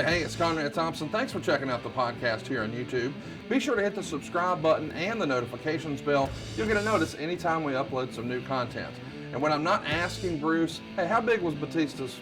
Hey, it's Conrad Thompson. Thanks for checking out the podcast here on YouTube. Be sure to hit the subscribe button and the notifications bell. You'll get a notice anytime we upload some new content. And when I'm not asking Bruce, hey, how big was Batista's?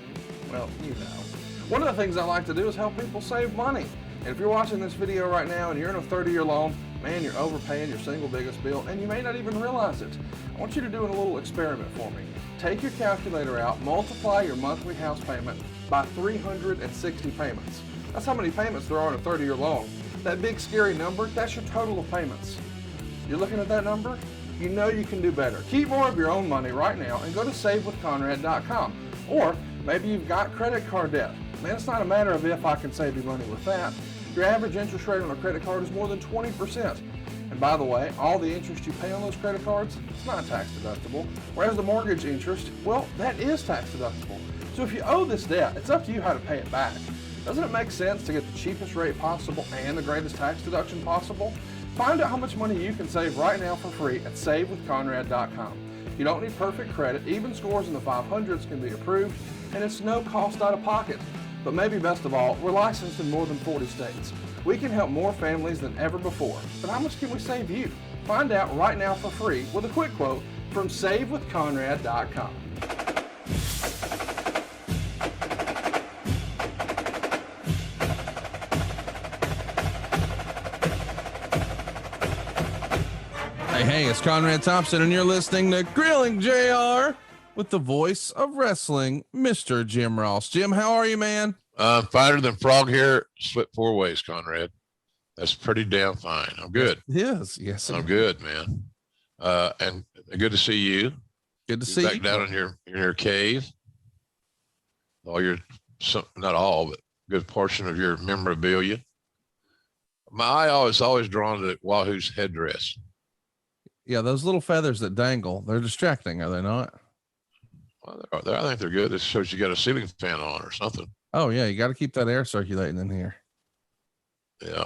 Well, you know. One of the things I like to do is help people save money. And if you're watching this video right now and you're in a 30-year loan, man, you're overpaying your single biggest bill and you may not even realize it. I want you to do a little experiment for me. Take your calculator out, multiply your monthly house payment by 360 payments. That's how many payments there are in a 30-year loan. That big scary number, that's your total of payments. You're looking at that number? You know you can do better. Keep more of your own money right now and go to savewithconrad.com. Or maybe you've got credit card debt. Man, it's not a matter of if I can save you money with that. Your average interest rate on a credit card is more than 20%. And by the way, all the interest you pay on those credit cards, it's not tax deductible. Whereas the mortgage interest, well, that is tax deductible. So if you owe this debt, it's up to you how to pay it back. Doesn't it make sense to get the cheapest rate possible and the greatest tax deduction possible? Find out how much money you can save right now for free at savewithconrad.com. You don't need perfect credit. Even scores in the 500s can be approved, and it's no cost out of pocket. But maybe best of all, we're licensed in more than 40 states. We can help more families than ever before. But how much can we save you? Find out right now for free with a quick quote from savewithconrad.com. Hey, it's Conrad Thompson, and you're listening to Grilling JR with the voice of wrestling, Mr. Jim Ross. Jim, how are you, man? Finer than frog hair, split 4 ways, Conrad. That's pretty damn fine. I'm good. Yes. I'm good, man. And good to see you. Good to see back you. Down in your cave. Not all, but a good portion of your memorabilia. My eye is always drawn to Wahoo's headdress. Yeah, those little feathers that dangle, they're distracting, are they not? Well, I think they're good. It shows you got a ceiling fan on or something. Oh, yeah, you got to keep that air circulating in here. Yeah.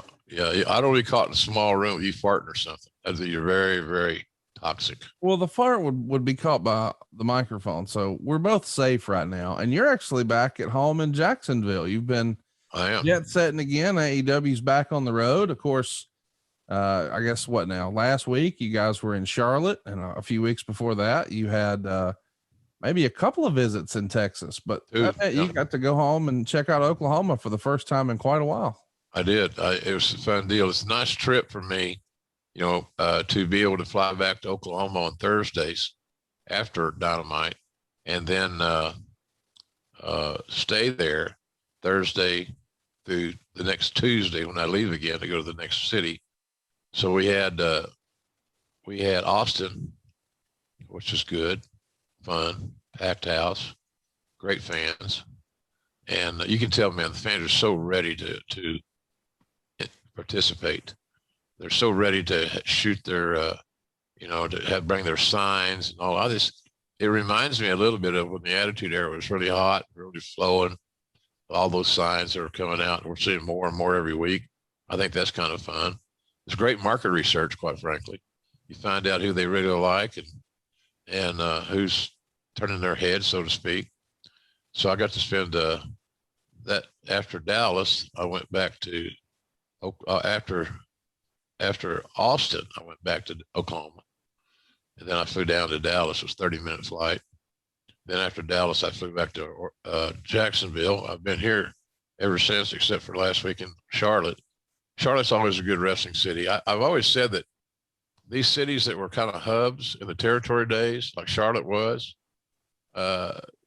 I don't be caught in a small room with you farting or something. That'd be very, very toxic. Well, the fart would be caught by the microphone, so we're both safe right now. And you're actually back at home in Jacksonville. You've been jet setting again. AEW's back on the road. Of course, I guess what now? Last week, you guys were in Charlotte, and a few weeks before that, you had maybe a couple of visits in Texas. But you got to go home and check out Oklahoma for the first time in quite a while. I did. It was a fun deal. It's a nice trip for me, to be able to fly back to Oklahoma on Thursdays after Dynamite, and then stay there Thursday through the next Tuesday when I leave again to go to the next city. So we had Austin, which is good, fun, packed house, great fans. And you can tell, man, the fans are so ready to participate. They're so ready to shoot their, bring their signs and all. It reminds me a little bit of when the Attitude Era was really hot, really flowing. All those signs that are coming out, and we're seeing more and more every week. I think that's kind of fun. It's great market research, quite frankly. You find out who they really like and who's turning their head, so to speak. So I got to spend that after Dallas. I went back to after Austin. I went back to Oklahoma, and then I flew down to Dallas. It was a 30-minute flight. Then after Dallas, I flew back to Jacksonville. I've been here ever since, except for last week in Charlotte. Charlotte's always a good wrestling city. I've always said that these cities that were kind of hubs in the territory days, like Charlotte was,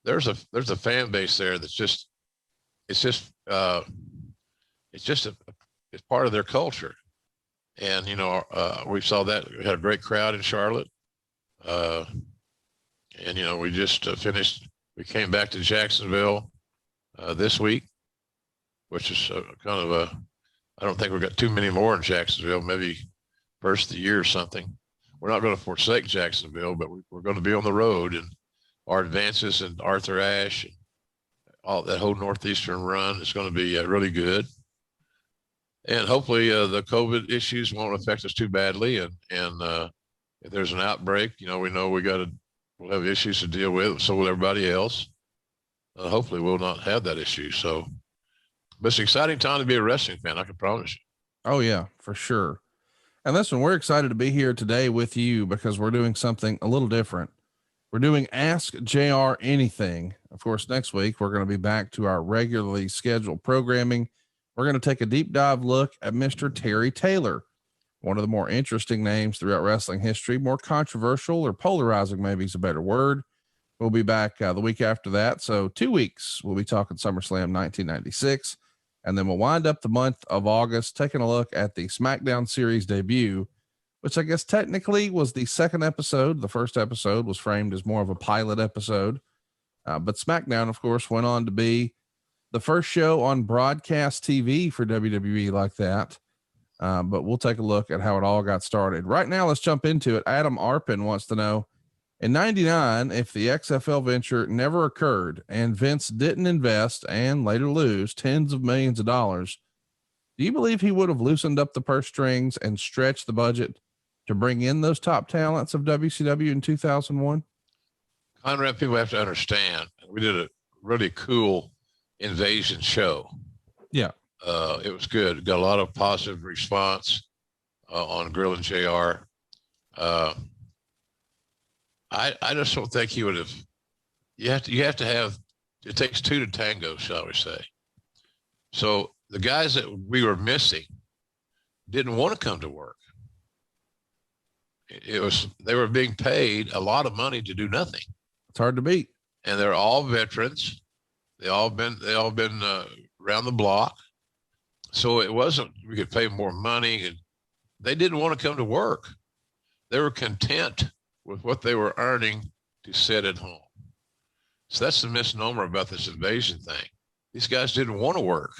there's a fan base there that's it's part of their culture. And, we saw that. We had a great crowd in Charlotte. And, we just finished. We came back to Jacksonville this week, which is kind of I don't think we've got too many more in Jacksonville, maybe first of the year or something. We're not going to forsake Jacksonville, but we're going to be on the road, and our advances in Arthur Ashe and all that whole Northeastern run is going to be really good. And hopefully the COVID issues won't affect us too badly. And if there's an outbreak, we know we'll have issues to deal with. So will everybody else. Hopefully we'll not have that issue. So, but it's an exciting time to be a wrestling fan. I can promise you. Oh yeah, for sure. And listen, we're excited to be here today with you because we're doing something a little different. We're doing Ask JR Anything. Of course, next week we're going to be back to our regularly scheduled programming. We're going to take a deep dive look at Mr. Terry Taylor, one of the more interesting names throughout wrestling history, more controversial or polarizing, maybe is a better word. We'll be back the week after that. So 2 weeks, we'll be talking SummerSlam 1996. And then we'll wind up the month of August, taking a look at the SmackDown series debut, which I guess technically was the second episode. The first episode was framed as more of a pilot episode. But SmackDown, of course, went on to be the first show on broadcast TV for WWE like that. But we'll take a look at how it all got started. Right now, let's jump into it. Adam Arpin wants to know, in 99, if the XFL venture never occurred and Vince didn't invest and later lose tens of millions of dollars, do you believe he would have loosened up the purse strings and stretched the budget to bring in those top talents of WCW in 2001? Conrad, people have to understand, we did a really cool invasion show. Yeah. It was good. Got a lot of positive response on Grill and JR. I just don't think he would have. You have to have. It takes two to tango, shall we say? So the guys that we were missing didn't want to come to work. They were being paid a lot of money to do nothing. It's hard to beat. And they're all veterans. They all been around the block. So it wasn't we could pay more money, and they didn't want to come to work. They were content with what they were earning to sit at home. So that's the misnomer about this invasion thing. These guys didn't want to work.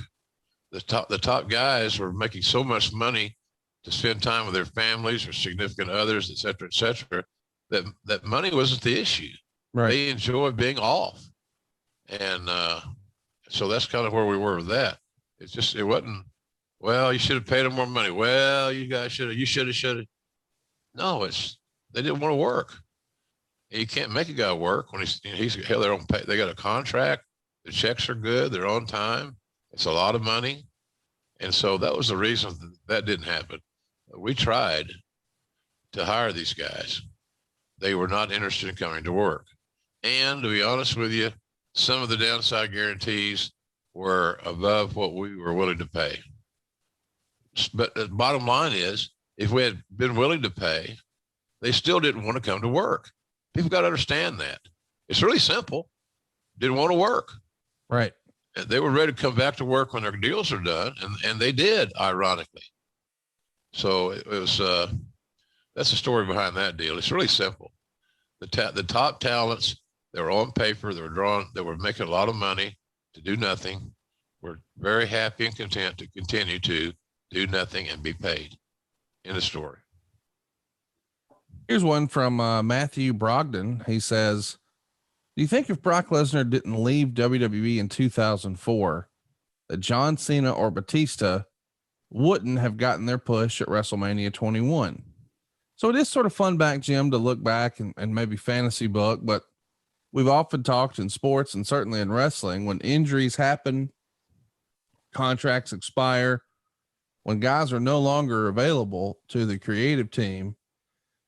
The top guys were making so much money to spend time with their families or significant others, et cetera, that money wasn't the issue. Right. They enjoyed being off. And so that's kind of where we were with that. It wasn't, well, you should have paid them more money. Well, you guys should have. No, they didn't want to work. And you can't make a guy work when he's hell, their own pay. They got a contract. The checks are good. They're on time. It's a lot of money. And so that was the reason that didn't happen. We tried to hire these guys. They were not interested in coming to work. And to be honest with you, some of the downside guarantees were above what we were willing to pay. But the bottom line is, if we had been willing to pay, they still didn't want to come to work. People got to understand that. It's really simple. Didn't want to work. Right. They were ready to come back to work when their deals are done, and they did, ironically. So it was that's the story behind that deal. It's really simple. The top talents, they were on paper, they were making a lot of money to do nothing. We're very happy and content to continue to do nothing and be paid. End of story. Here's one from Matthew Brogdon. He says, do you think if Brock Lesnar didn't leave WWE in 2004, that John Cena or Batista wouldn't have gotten their push at WrestleMania 21? So it is sort of fun back, Jim, to look back and maybe fantasy book, but we've often talked in sports and certainly in wrestling, when injuries happen, contracts expire, when guys are no longer available to the creative team,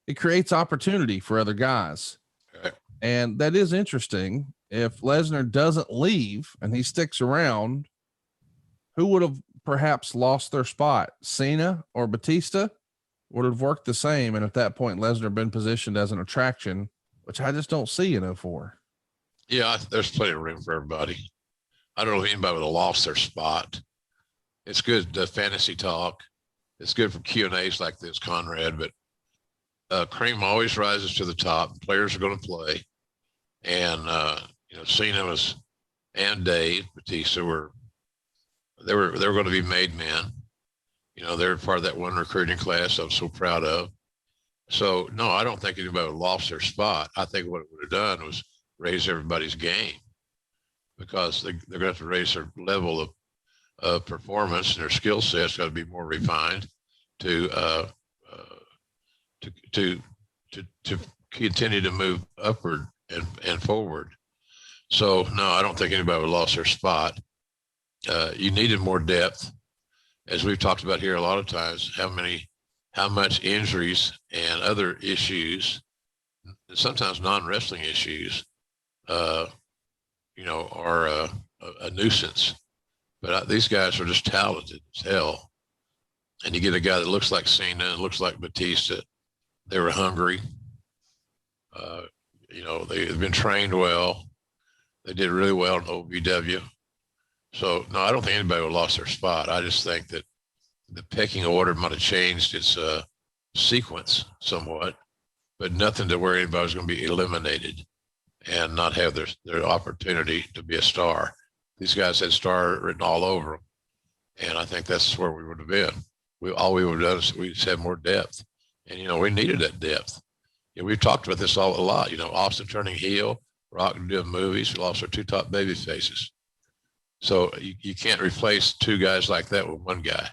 it creates opportunity for other guys. Okay. And that is interesting. If Lesnar doesn't leave and he sticks around, who would have perhaps lost their spot? Cena or Batista? Would have worked the same. And at that point, Lesnar been positioned as an attraction, which I just don't see in 04. Yeah, there's plenty of room for everybody. I don't know if anybody would have lost their spot. It's good fantasy talk. It's good for Q&As like this, Conrad, but cream always rises to the top. Players are going to play. And, Cena and Dave Batista they were going to be made men. They're part of that one recruiting class I'm so proud of. So, no, I don't think anybody would have lost their spot. I think what it would have done was raise everybody's game, because they're going to have to raise their level of performance, and their skill set's got to be more refined to continue to move upward and forward. So, no, I don't think anybody would have lost their spot. you needed more depth, as we've talked about here a lot of times. How much injuries and other issues, sometimes non-wrestling issues, are a nuisance. But these guys are just talented as hell. And you get a guy that looks like Cena and looks like Batista. They were hungry. They've been trained well. They did really well in OVW. So, no, I don't think anybody would have lost their spot. I just think that the pecking order might have changed its sequence somewhat, but nothing to where anybody was going to be eliminated and not have their opportunity to be a star. These guys had star written all over them. And I think that's where we would have been. All we would have done is we just had more depth. And, we needed that depth. We've talked about this a lot. Austin turning heel, Rock doing movies. We lost our two top baby faces. So you can't replace two guys like that with one guy.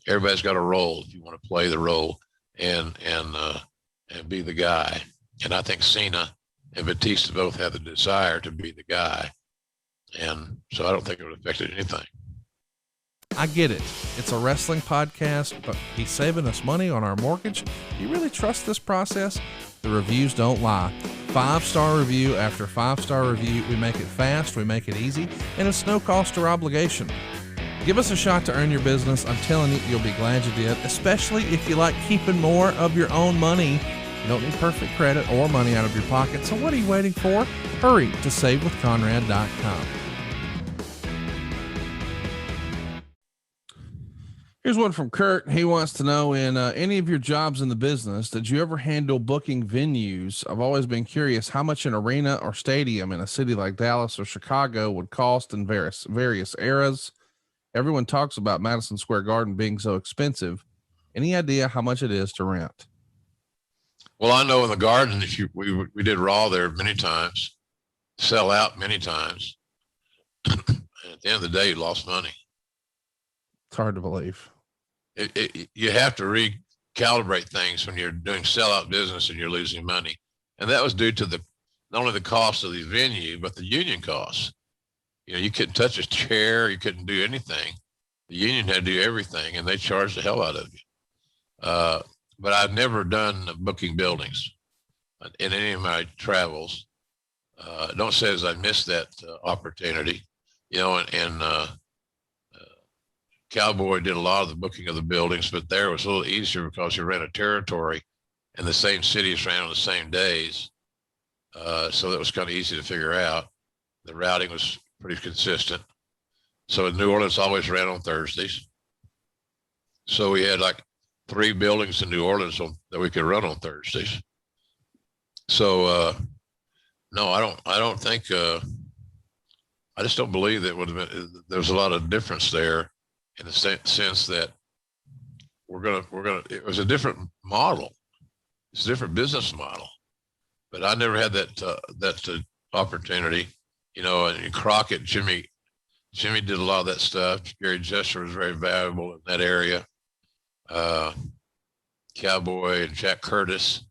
Everybody's got a role if you want to play the role and be the guy. And I think Cena and Batista both have the desire to be the guy. And so I don't think it would have affected anything. I get it. It's a wrestling podcast, but he's saving us money on our mortgage. Do you really trust this process? The reviews don't lie. 5-star review after 5-star review. We make it fast, we make it easy, and it's no cost or obligation. Give us a shot to earn your business. I'm telling you, you'll be glad you did, especially if you like keeping more of your own money. You don't need perfect credit or money out of your pocket, so what are you waiting for? Hurry to savewithconrad.com. Here's one from Kurt. He wants to know, in any of your jobs in the business, did you ever handle booking venues? I've always been curious how much an arena or stadium in a city like Dallas or Chicago would cost in various eras. Everyone talks about Madison Square Garden being so expensive. Any idea how much it is to rent? Well, I know in the Garden, we did Raw there many times, sell out many times. And at the end of the day, you lost money. It's hard to believe. You have to recalibrate things when you're doing sellout business and you're losing money. And that was due to not only the cost of the venue, but the union costs. You couldn't touch a chair. You couldn't do anything. The union had to do everything, and they charged the hell out of you. But I've never done booking buildings in any of my travels. Don't say as I missed that opportunity, and Cowboy did a lot of the booking of the buildings, but there it was a little easier because you ran a territory and the same cities ran on the same days. So that was kind of easy to figure out. The routing was pretty consistent. So in New Orleans always ran on Thursdays. So we had like 3 buildings in New Orleans that we could run on Thursdays. So no, I don't think, I just don't believe that would have been, there was a lot of difference there in the sense that it was a different model. It's a different business model, but I never had that opportunity, and Crockett, Jimmy did a lot of that stuff. Gary Jester was very valuable in that area. Cowboy and Jack Curtis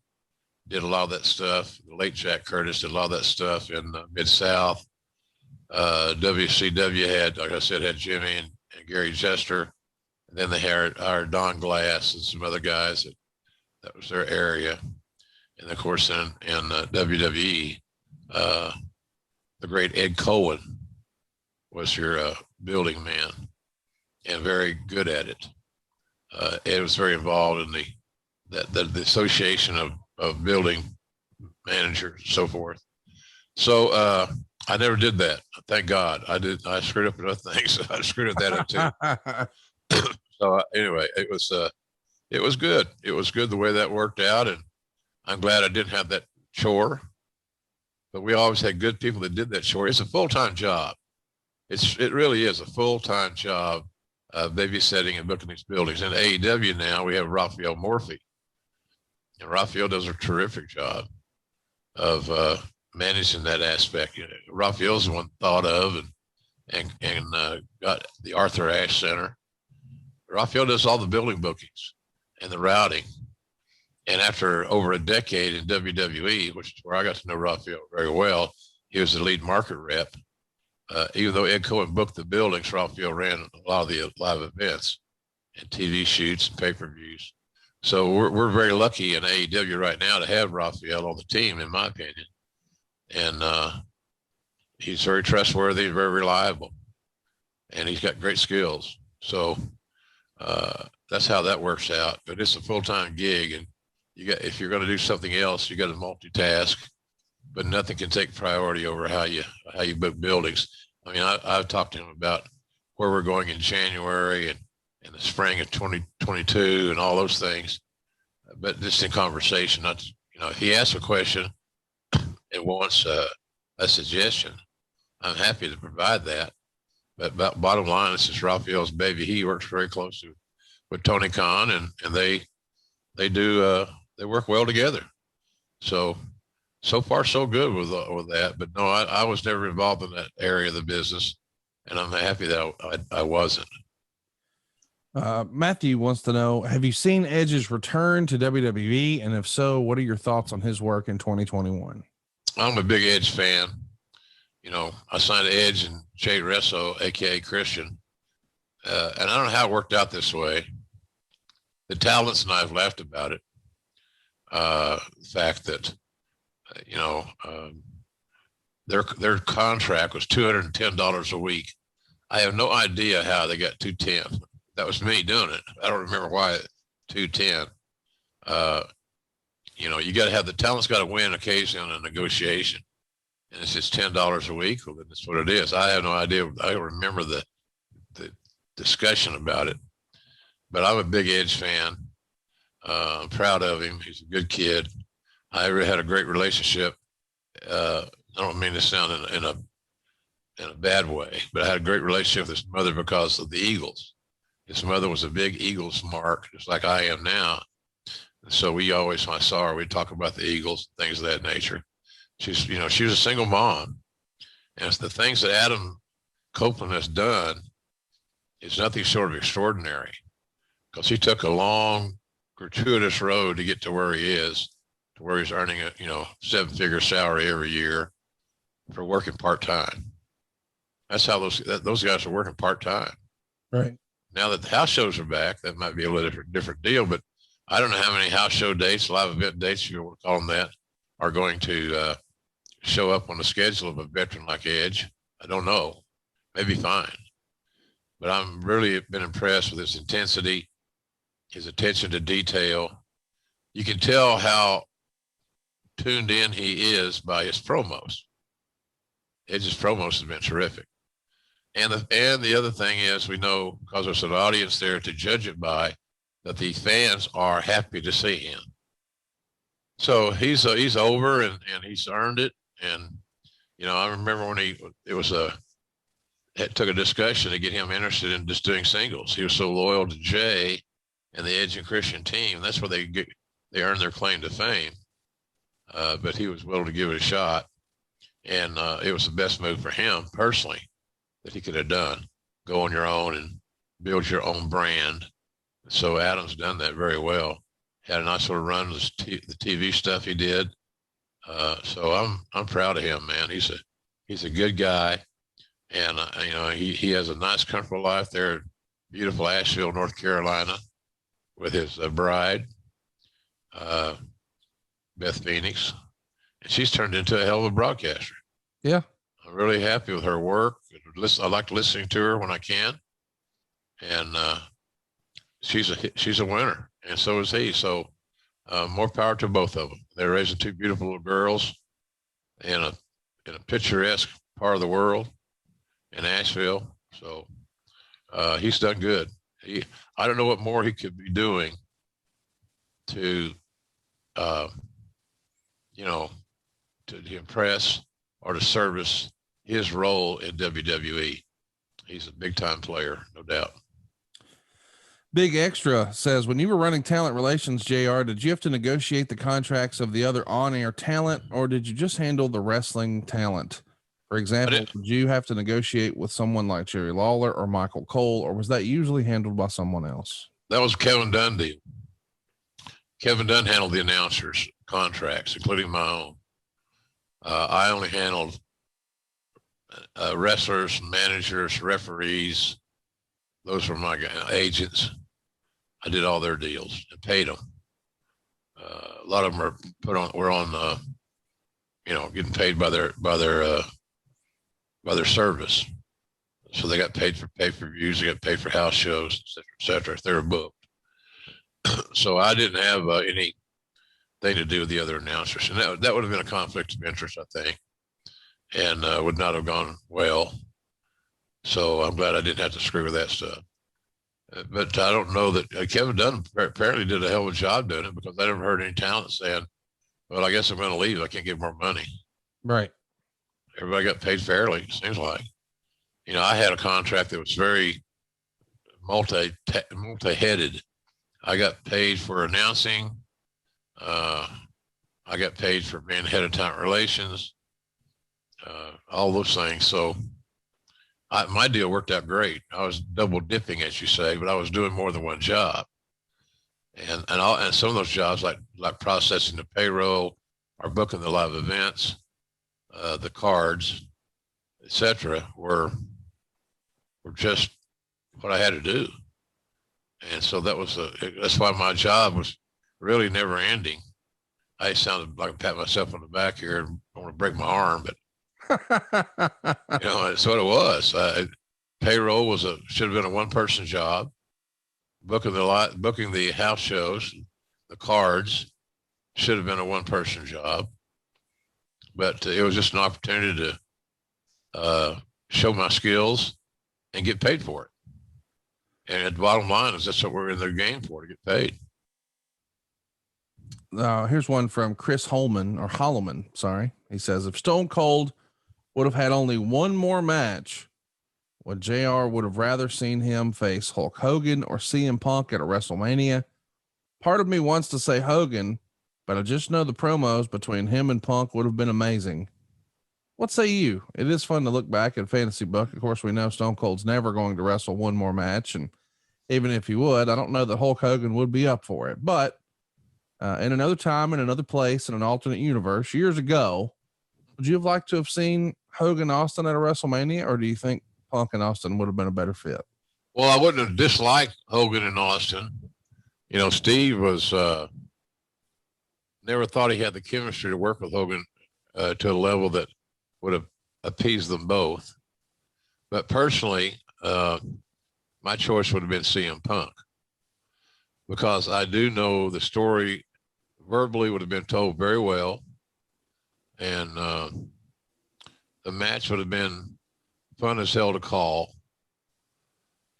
did a lot of that stuff. The late Jack Curtis did a lot of that stuff in Mid-South. WCW had, like I said, had Jimmy and Gary Jester. And then they hired Don Glass and some other guys that was their area. And of course, in WWE, the great Ed Cohen was your building man and very good at it. Ed was very involved in the association of building managers and so forth. So I never did that. Thank God. I screwed up other things. I screwed up that up too. So anyway, it was good. It was good the way that worked out. And I'm glad I didn't have that chore, but we always had good people that did that chore. It's a full-time job. It really is a full-time job, babysitting and booking these buildings. In AEW now, we have Raphael Morphy. And Raphael does a terrific job of managing that aspect. Raphael's the one thought of and got the Arthur Ashe Center. Raphael does all the building bookings and the routing. And after over a decade in WWE, which is where I got to know Raphael very well, he was the lead market rep. even though Ed Cohen booked the buildings, Raphael ran a lot of the live events and TV shoots and pay-per-views. So we're very lucky in AEW right now to have Raphael on the team, in my opinion. And he's very trustworthy, very reliable, and he's got great skills. So that's how that works out. But it's a full-time gig, and if you're going to do something else, you got to multitask. But nothing can take priority over how you book buildings. I mean, I've talked to him about where we're going in January and in the spring of 2022 and all those things. But just in conversation, not, if he asks a question and wants a suggestion, I'm happy to provide that. But bottom line, this is Raphael's baby. He works very closely with Tony Khan, and they work well together. So far so good with that. But no, I was never involved in that area of the business, and I'm happy that I wasn't. Matthew wants to know, have you seen Edge's return to WWE? And if so, what are your thoughts on his work in 2021? I'm a big Edge fan. I signed Edge and Jay Resso, AKA Christian. And I don't know how it worked out this way. The talents and I have laughed about it. The fact that, their contract was $210 a week. I have no idea how they got $210. That was me doing it. I don't remember why $210. You got to have the talent's got to win occasionally on a negotiation. And it's just $10 a week. Well, then that's what it is. I have no idea. I don't remember the discussion about it. But I'm a big Edge fan. I'm proud of him. He's a good kid. I really had a great relationship. I don't mean to sound in a bad way, but I had a great relationship with his mother because of the Eagles. His mother was a big Eagles mark, just like I am now. And so we always, when I saw her, we'd talk about the Eagles, things of that nature. She was a single mom. And it's the things that Adam Copeland has done is nothing short of extraordinary, because he took a long, gratuitous road to get to where he is, to where he's earning a 7-figure salary every year for working part-time. That's how those guys are working part-time. Right. Now that the house shows are back, that might be a little different deal, but I don't know how many house show dates, live event dates, if you want to call them that, are going to show up on the schedule of a veteran like Edge. I don't know. Maybe fine. But I'm really been impressed with his intensity, his attention to detail. You can tell how tuned in he is by his promos. Edge's promos have been terrific. And the other thing is, we know, because there's an audience there to judge it by, that the fans are happy to see him. So he's over and he's earned it. And, I remember when it took a discussion to get him interested in just doing singles. He was so loyal to Jay and the Edge and Christian team. That's where they earned their claim to fame. But he was willing to give it a shot. And it was the best move for him personally that he could have done. Go on your own and build your own brand. So Adam's done that very well. Had a nice little run with the TV stuff he did. So I'm proud of him, man. He's a good guy. And, he has a nice, comfortable life there in beautiful Asheville, North Carolina, with his bride, Beth Phoenix. And she's turned into a hell of a broadcaster. Yeah. I'm really happy with her work. I like listening to her when I can. And she's a winner, and so is he. So more power to both of them. They're raising 2 beautiful little girls in a picturesque part of the world in Asheville. So he's done good. I don't know what more he could be doing to impress or to service his role in WWE. He's a big time player, no doubt. Big Extra says, when you were running talent relations, JR, did you have to negotiate the contracts of the other on-air talent, or did you just handle the wrestling talent? For example, did you have to negotiate with someone like Jerry Lawler or Michael Cole, or was that usually handled by someone else? That was Kevin Dunn deal. Kevin Dunn handled the announcers' contracts, including my own. I only handled wrestlers, managers, referees. Those were my agents. I did all their deals and paid them. A lot of them were on, getting paid by their service. So they got paid for pay-per-views, they got paid for house shows, et cetera, if they were booked. So I didn't have anything to do with the other announcers. And that would have been a conflict of interest, I think, and would not have gone well. So I'm glad I didn't have to screw with that stuff. But I don't know that Kevin Dunn apparently did a hell of a job doing it, because I never heard any talent saying, well, I guess I'm going to leave. I can't get more money. Right. Everybody got paid fairly, it seems like. I had a contract that was very multi-headed. I got paid for announcing. I got paid for being head of talent relations, all those things. So my deal worked out great. I was double dipping, as you say, but I was doing more than one job. And some of those jobs, like processing the payroll or booking the live events, the cards, etc., were just what I had to do. And so that's why my job was really never ending. I sounded like I pat myself on the back here and I want to break my arm, but that's what it was. Payroll should have been a one-person job. Booking the house shows, the cards, should have been a one-person job. But it was just an opportunity to show my skills and get paid for it. And the bottom line is that's what we're in the game for, to get paid. Here's one from Chris Holloman. Sorry. He says, if Stone Cold would have had only one more match, would JR would have rather seen him face Hulk Hogan or CM Punk at a WrestleMania? Part of me wants to say Hogan, but I just know the promos between him and Punk would have been amazing. What say you? It is fun to look back at Fantasy Book. Of course, we know Stone Cold's never going to wrestle one more match. And even if he would, I don't know that Hulk Hogan would be up for it, but in another time, in another place, in an alternate universe, years ago, would you have liked to have seen Hogan Austin at a WrestleMania, or do you think Punk and Austin would have been a better fit? Well, I wouldn't have disliked Hogan and Austin. Steve was never thought he had the chemistry to work with Hogan to a level that would have appeased them both. But personally, my choice would have been CM Punk, because I do know the story verbally would have been told very well. And the match would have been fun as hell to call.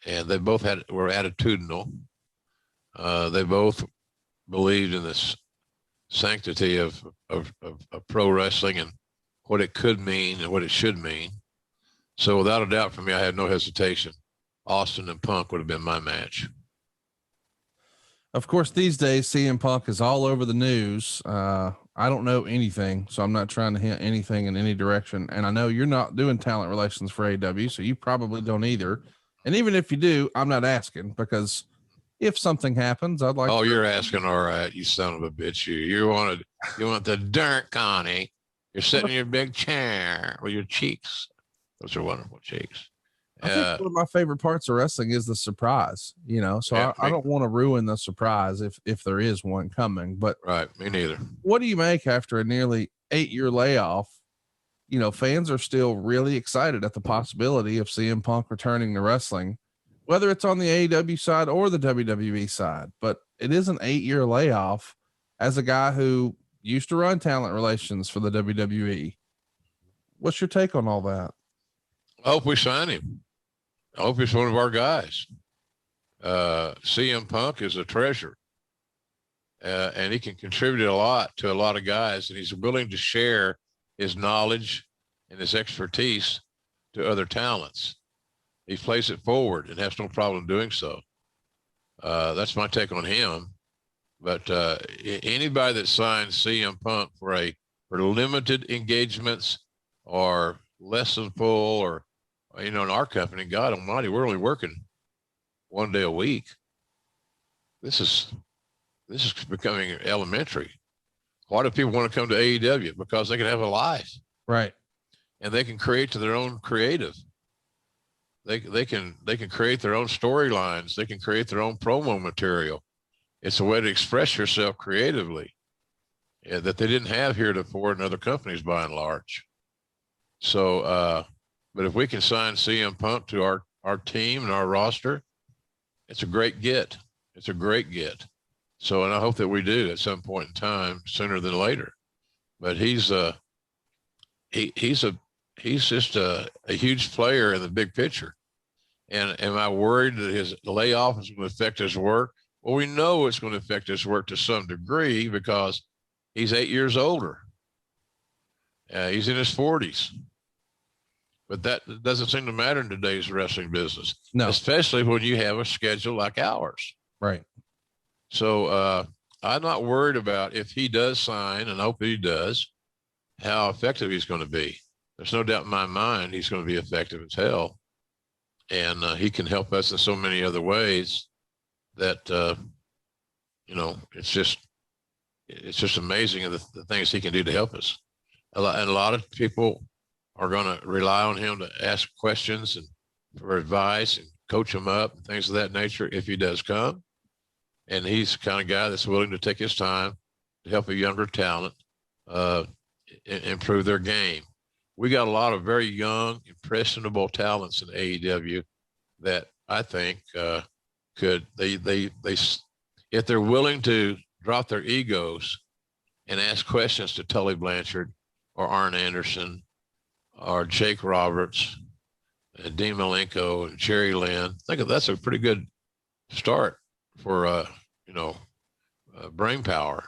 And they both were attitudinal. They both believed in this sanctity of pro wrestling and what it could mean and what it should mean. So without a doubt, for me, I had no hesitation. Austin and Punk would have been my match. Of course, these days, CM Punk is all over the news. I don't know anything, so I'm not trying to hint anything in any direction. And I know you're not doing talent relations for AW, so you probably don't either. And even if you do, I'm not asking, because if something happens, I'd like. Oh, you're asking. All right. You son of a bitch. You want the dirt, Connie. You're sitting in your big chair with your cheeks. Those are wonderful cheeks. I think one of my favorite parts of wrestling is the surprise, so yeah, I don't want to ruin the surprise if there is one coming, but right. Me neither. What do you make after a nearly 8-year layoff? Fans are still really excited at the possibility of CM Punk returning to wrestling, whether it's on the AEW side or the WWE side, but it is an 8-year layoff. As a guy who used to run talent relations for the WWE, what's your take on all that? I hope we sign him. I hope he's one of our guys. CM Punk is a treasure, and he can contribute a lot to a lot of guys, and he's willing to share his knowledge and his expertise to other talents. He plays it forward and has no problem doing so. That's my take on him. But anybody that signs CM Punk for limited engagements or less than full, or in our company, God almighty, we're only working one day a week. This is becoming elementary. Why do people want to come to AEW? Because they can have a life. Right. and they can create to their own creative. They can create their own storylines. They can create their own promo material. It's a way to express yourself creatively that they didn't have heretofore in other companies by and large. So, but if we can sign CM Punk to our team and our roster, it's a great get. It's a great get. So, and I hope that we do at some point in time, sooner than later. But he's just a huge player in the big picture. And am I worried that his layoff is going to affect his work? Well, we know it's going to affect his work to some degree because he's 8 years older. He's in his 40s. But that doesn't seem to matter in today's wrestling business. No. Especially when you have a schedule like ours. Right. So I'm not worried about if he does sign, and I hope he does, how effective he's going to be. There's no doubt in my mind he's going to be effective as hell. And he can help us in so many other ways that, it's just amazing the things he can do to help us. And a lot of people are going to rely on him to ask questions and for advice and coach him up and things of that nature if he does come. And he's the kind of guy that's willing to take his time to help a younger talent improve their game. We got a lot of very young, impressionable talents in AEW that I think could if they're willing to drop their egos and ask questions to Tully Blanchard or Arn Anderson or Jake Roberts and Dean Malenko and Jerry Lynn. I think that's a pretty good start for brain power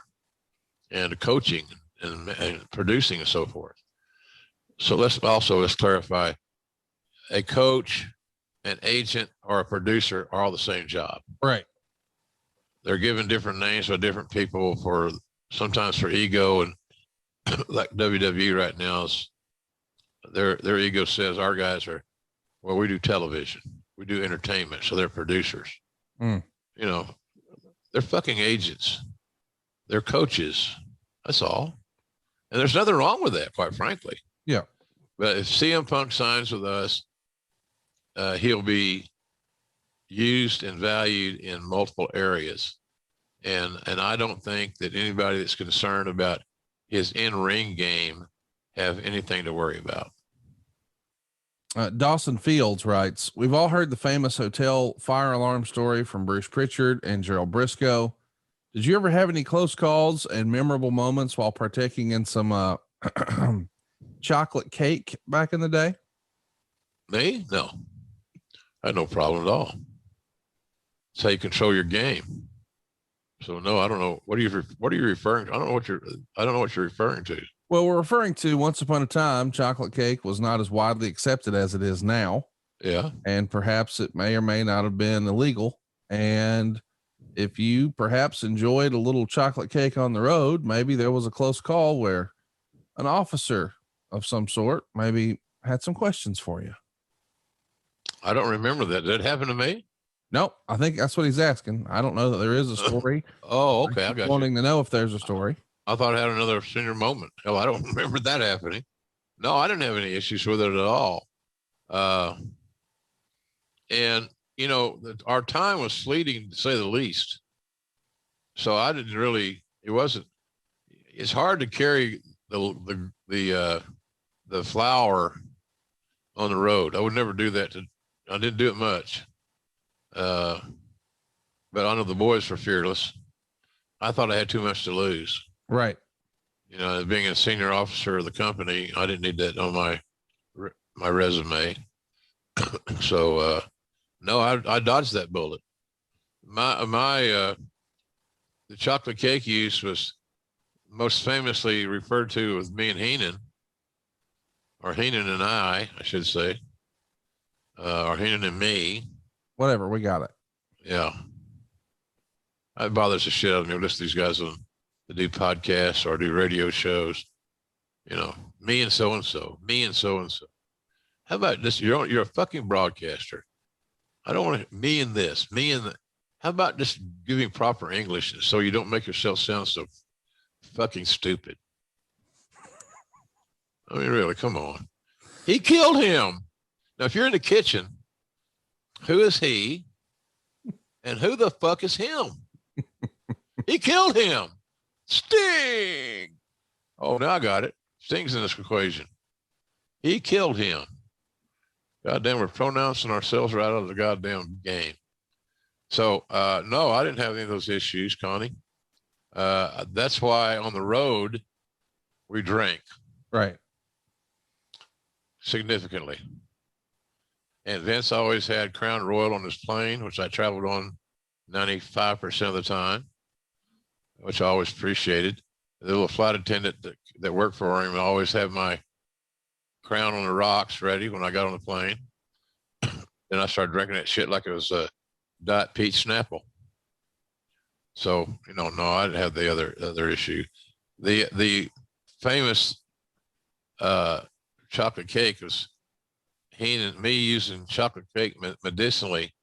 and coaching and producing and so forth. So let's clarify: a coach, an agent, or a producer are all the same job. Right. They're given different names by different people sometimes for ego, and like WWE right now is their ego says our guys we do television, we do entertainment, so they're producers. They're fucking agents, they're coaches, that's all. And there's nothing wrong with that, quite frankly. Yeah. But if CM Punk signs with us, he'll be used and valued in multiple areas. And I don't think that anybody that's concerned about his in-ring game have anything to worry about. Dawson Fields writes, we've all heard the famous hotel fire alarm story from Bruce Pritchard and Gerald Briscoe. Did you ever have any close calls and memorable moments while partaking in some chocolate cake back in the day? Me? No. I had no problem at all. It's how you control your game. So no, I don't know. What are you referring to? I don't know what you're referring to. Well, we're referring to once upon a time, chocolate cake was not as widely accepted as it is now. Yeah. And perhaps it may or may not have been illegal. And if you perhaps enjoyed a little chocolate cake on the road, maybe there was a close call where an officer of some sort maybe had some questions for you. I don't remember that. Did it happen to me? No, I think that's what he's asking. I don't know that there is a story. Oh, okay. I got wanting to know if there's a story. I thought I had another senior moment. Hell, I don't remember that happening. No, I didn't have any issues with it at all. And our time was fleeting, to say the least. So I didn't really. It's hard to carry the flour on the road. I would never do that. I didn't do it much. But I know the boys were fearless. I thought I had too much to lose. Right. Being a senior officer of the company, I didn't need that on my resume. So, no, I dodged that bullet. The chocolate cake use was most famously referred to with me and Heenan, or Heenan and I should say, or Heenan and me. Whatever, we got it. Yeah. It bothers the shit out of me. I listen to these guys that do podcasts or do radio shows. Me and so-and-so, me and so-and-so. How about this? You're a fucking broadcaster. I don't want to, me and this, me and that. How about just giving proper English so you don't make yourself sound so fucking stupid? I mean, really, come on. He killed him. Now, if you're in the kitchen, who is he? And who the fuck is him? He killed him. Sting. Oh, now I got it. Sting's in this equation. He killed him. Goddamn, we're pronouncing ourselves right out of the goddamn game. So, no, I didn't have any of those issues, Connie. That's why on the road, we drank. Right. Significantly. And Vince always had Crown Royal on his plane, which I traveled on 95% of the time, which I always appreciated. The little flight attendant that worked for him always had my Crown on the rocks ready when I got on the plane. Then I started drinking that shit like it was a Diet Peach Snapple. So, no, I didn't have the other issue. The famous chocolate cake was me using chocolate cake medicinally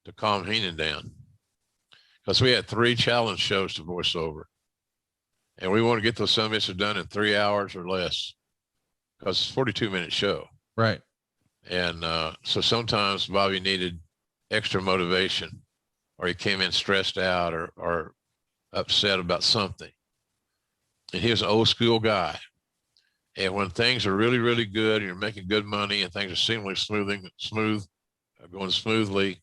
to calm Heenan down, because we had 3 challenge shows to voice over, and we want to get those summits done in 3 hours or less, because it's a 42-minute show. Right. And so sometimes Bobby needed extra motivation, or he came in stressed out or upset about something. And he was an old school guy. And when things are really, really good and you're making good money and things are seemingly going smoothly,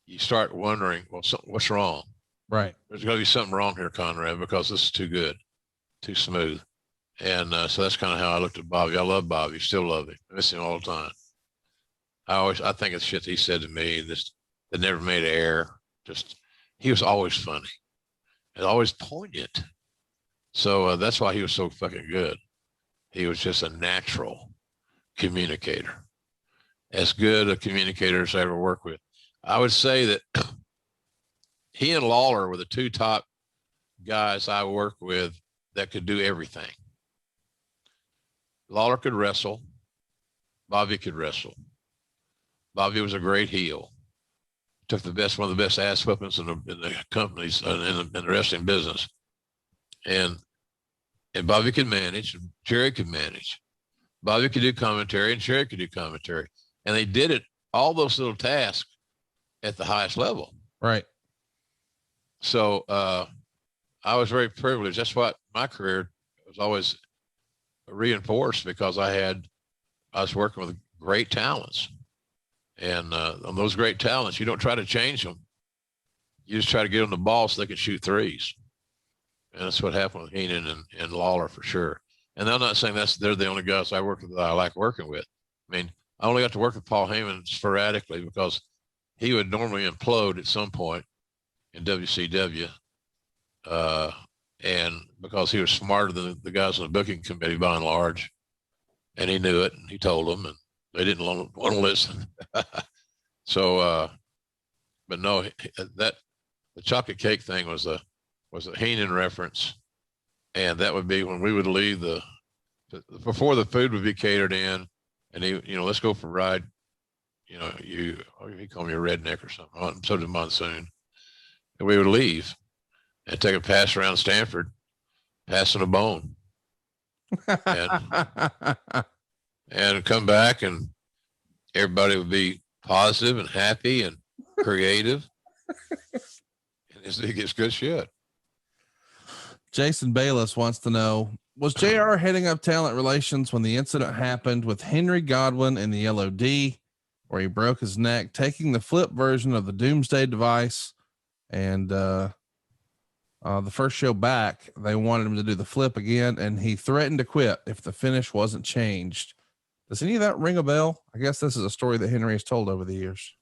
you start wondering, well, what's wrong? Right. There's got to be something wrong here, Conrad, because this is too good, too smooth. And so that's kind of how I looked at Bobby. I love Bobby, still love him. I miss him all the time. I think of shit he said to me that never made an error. He was always funny and always poignant. So that's why he was so fucking good. He was just a natural communicator, as good a communicator as I ever worked with. I would say that he and Lawler were the 2 top guys I worked with that could do everything. Lawler could wrestle. Bobby could wrestle. Bobby was a great heel. Took one of the best ass whippings in the companies in the wrestling business. And Bobby could manage, and Jerry could manage. Bobby could do commentary, and Jerry could do commentary. And they did it, all those little tasks, at the highest level. Right. So I was very privileged. That's what my career was always reinforced, because I was working with great talents. And on those great talents, you don't try to change them. You just try to get them the ball so they can shoot threes. And that's what happened with Heenan and Lawler for sure. And I'm not saying they're the only guys I work with that I like working with. I mean, I only got to work with Paul Heyman sporadically, because he would normally implode at some point in WCW. And because he was smarter than the guys on the booking committee by and large, and he knew it, and he told them, and they didn't want to listen. So, but no, the chocolate cake thing was a Heenan reference. And that would be when we would leave before the food would be catered in, and let's go for a ride. He called me a redneck or something. So did Monsoon. And we would leave and take a pass around Stanford, passing a bone. And come back, and everybody would be positive and happy and creative. And it gets good shit. Jason Bayless wants to know, was JR heading up talent relations when the incident happened with Henry Godwin in the LOD, where he broke his neck, taking the flip version of the Doomsday device? And the first show back, they wanted him to do the flip again, and he threatened to quit if the finish wasn't changed. Does any of that ring a bell? I guess this is a story that Henry has told over the years.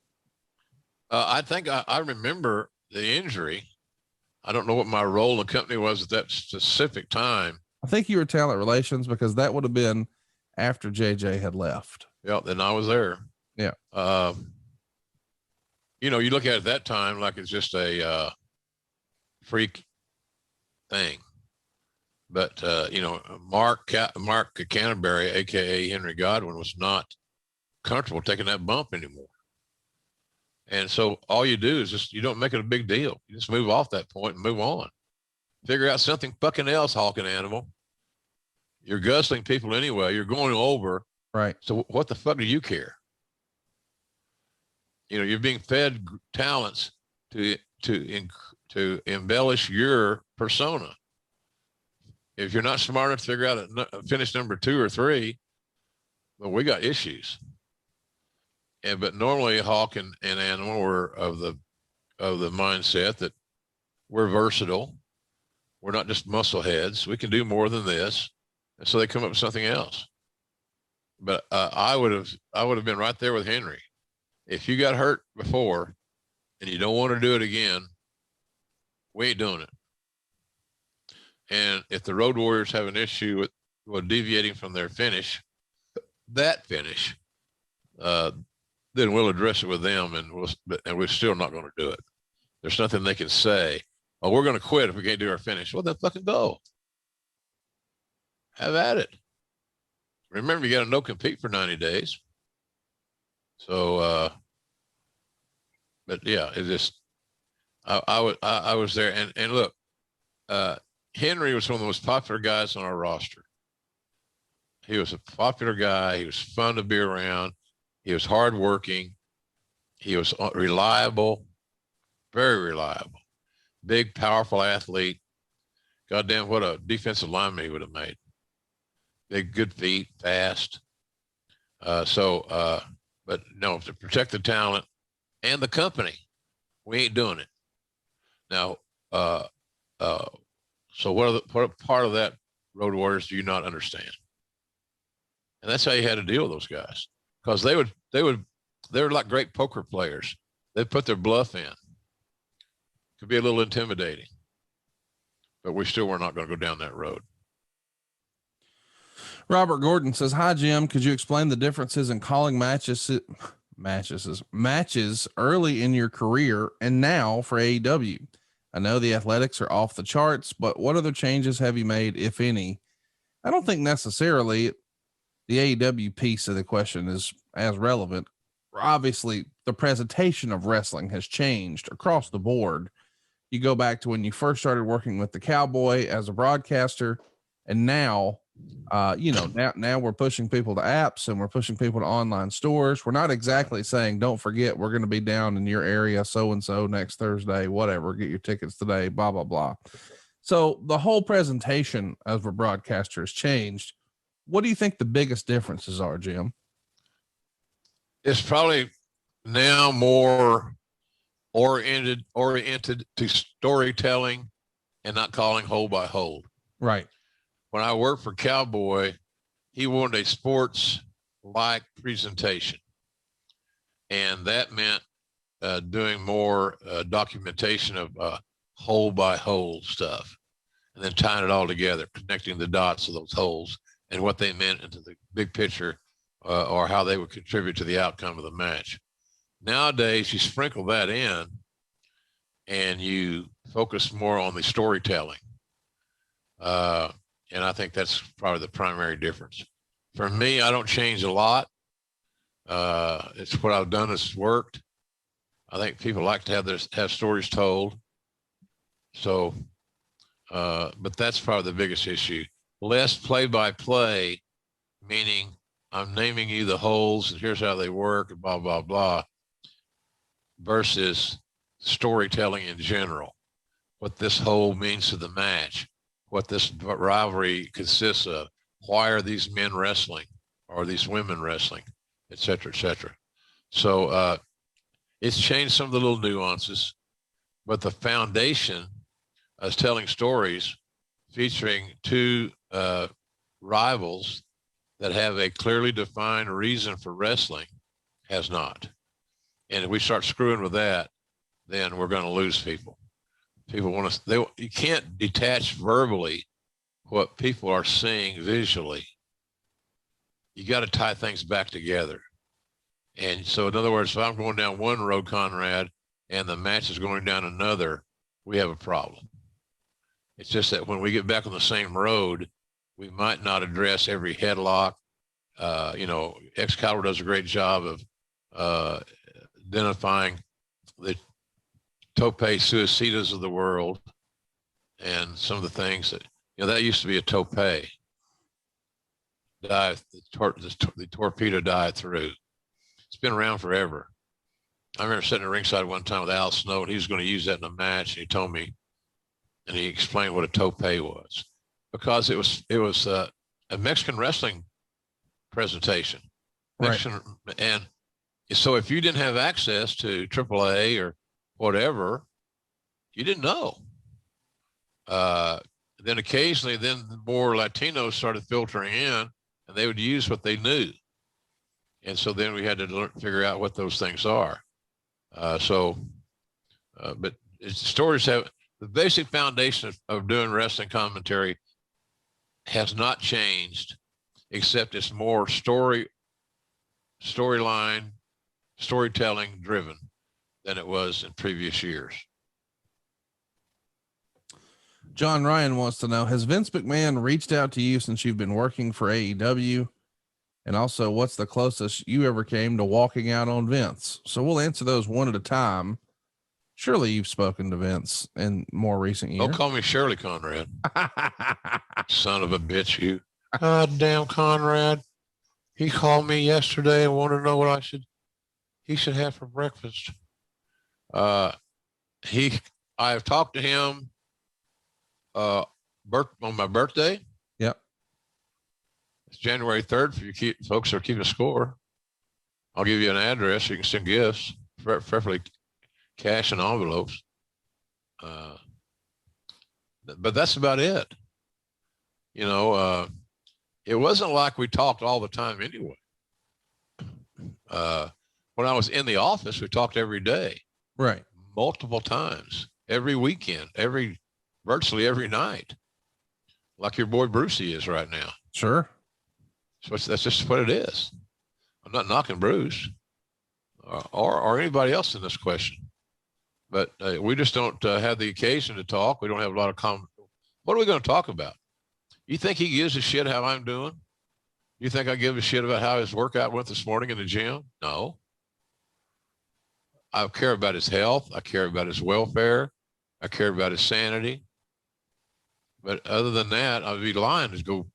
I think I remember the injury. I don't know what my role in the company was at that specific time. I think you were talent relations, because that would have been after JJ had left. Yeah, then I was there. Yeah. You look at it at that time like it's just a freak thing. But, Mark Canterbury, a.k.a. Henry Godwin, was not comfortable taking that bump anymore. And so all you do is you don't make it a big deal. You just move off that point and move on. Figure out something fucking else, hawking animal. You're guzzling people anyway. You're going over Right. So what the fuck do you care? You know, you're being fed talents to embellish your persona. If you're not smart enough to figure out a finish number 2 or 3, well, we got issues. But normally Hawk and Animal were of the mindset that we're versatile. We're not just muscle heads. We can do more than this. And so they come up with something else. But I would have been right there with Henry. If you got hurt before and you don't want to do it again, we ain't doing it. And if the Road Warriors have an issue with deviating from their finish, then we'll address it with them, and we're still not going to do it. There's nothing they can say. Oh, we're going to quit if we can't do our finish. Well, then fucking go. Have at it. Remember, you got to no compete for 90 days. So, but yeah, it just, I was there, and look, Henry was one of the most popular guys on our roster. He was a popular guy. He was fun to be around. He was hardworking. He was reliable, very reliable, big, powerful athlete. Goddamn, what a defensive lineman he would have made. Big, good feet, fast. But no, to protect the talent and the company, we ain't doing it. Now, so what part of that, Road Warriors, do you not understand? And that's how you had to deal with those guys, because they were like great poker players. They'd put their bluff in. Could be a little intimidating, but we still were not going to go down that road. Robert Gordon says, "Hi Jim, could you explain the differences in calling matches early in your career and now for AEW? I know the athletics are off the charts, but what other changes have you made, if any?" I don't think necessarily the AEW piece of the question is as relevant. Obviously, the presentation of wrestling has changed across the board. You go back to when you first started working with the Cowboy as a broadcaster, and now, now we're pushing people to apps and we're pushing people to online stores. We're not exactly saying, don't forget, we're going to be down in your area so-and-so next Thursday, whatever, get your tickets today, blah, blah, blah. So the whole presentation of a broadcaster has changed. What do you think the biggest differences are, Jim? It's probably now more oriented to storytelling and not calling hold by hold. Right. When I worked for Cowboy, he wanted a sports-like presentation. And that meant doing more documentation of hole by hole stuff, and then tying it all together, connecting the dots of those holes and what they meant into the big picture, or how they would contribute to the outcome of the match. Nowadays, you sprinkle that in and you focus more on the storytelling. And I think that's probably the primary difference. For me, I don't change a lot. It's what I've done has worked. I think people like to have stories told. So, but that's probably the biggest issue. Less play-by-play, meaning I'm naming you the holes and here's how they work and blah, blah, blah, versus storytelling in general. What this hole means to the match, what this rivalry consists of, why are these men wrestling or these women wrestling, et cetera, et cetera. So it's changed some of the little nuances, but the foundation is telling stories featuring two rivals that have a clearly defined reason for wrestling has not. And if we start screwing with that, then we're going to lose people. People want to, you can't detach verbally what people are seeing visually. You got to tie things back together. And so in other words, if I'm going down one road, Conrad, and the match is going down another, we have a problem. It's just that when we get back on the same road, we might not address every headlock. Excalibur does a great job of identifying the tope suicidas of the world and some of the things that, that used to be a tope. dive, the torpedo dive through. It's been around forever. I remember sitting at ringside one time with Al Snow, and he was going to use that in a match. And he told me, and he explained what a tope was, because it was a Mexican wrestling presentation. Mexican, right. And so if you didn't have access to AAA or whatever, you didn't know. Then occasionally, then more Latinos started filtering in, and they would use what they knew. And so then we had to figure out what those things are. But stories have the basic foundation of doing wrestling commentary has not changed, except it's more storyline, storytelling driven than it was in previous years. John Ryan wants to know, has Vince McMahon reached out to you since you've been working for AEW? And also, what's the closest you ever came to walking out on Vince? So we'll answer those one at a time. Surely you've spoken to Vince in more recent years. Don't call me Shirley Conrad. Son of a bitch, you. God damn Conrad. He called me yesterday and wanted to know what he should have for breakfast. I have talked to him on my birthday. Yep. It's January 3rd. If you folks are keeping score, I'll give you an address. You can send gifts, preferably cash and envelopes. But that's about it. You know, it wasn't like we talked all the time anyway. When I was in the office, we talked every day. Right. Multiple times, every weekend, virtually every night, like your boy Brucey is right now. Sure. So that's just what it is. I'm not knocking Bruce or anybody else in this question, but we just don't have the occasion to talk. We don't have a lot of What are we going to talk about? You think he gives a shit how I'm doing? You think I give a shit about how his workout went this morning in the gym? No. I care about his health. I care about his welfare. I care about his sanity. But other than that, I'd be lying to go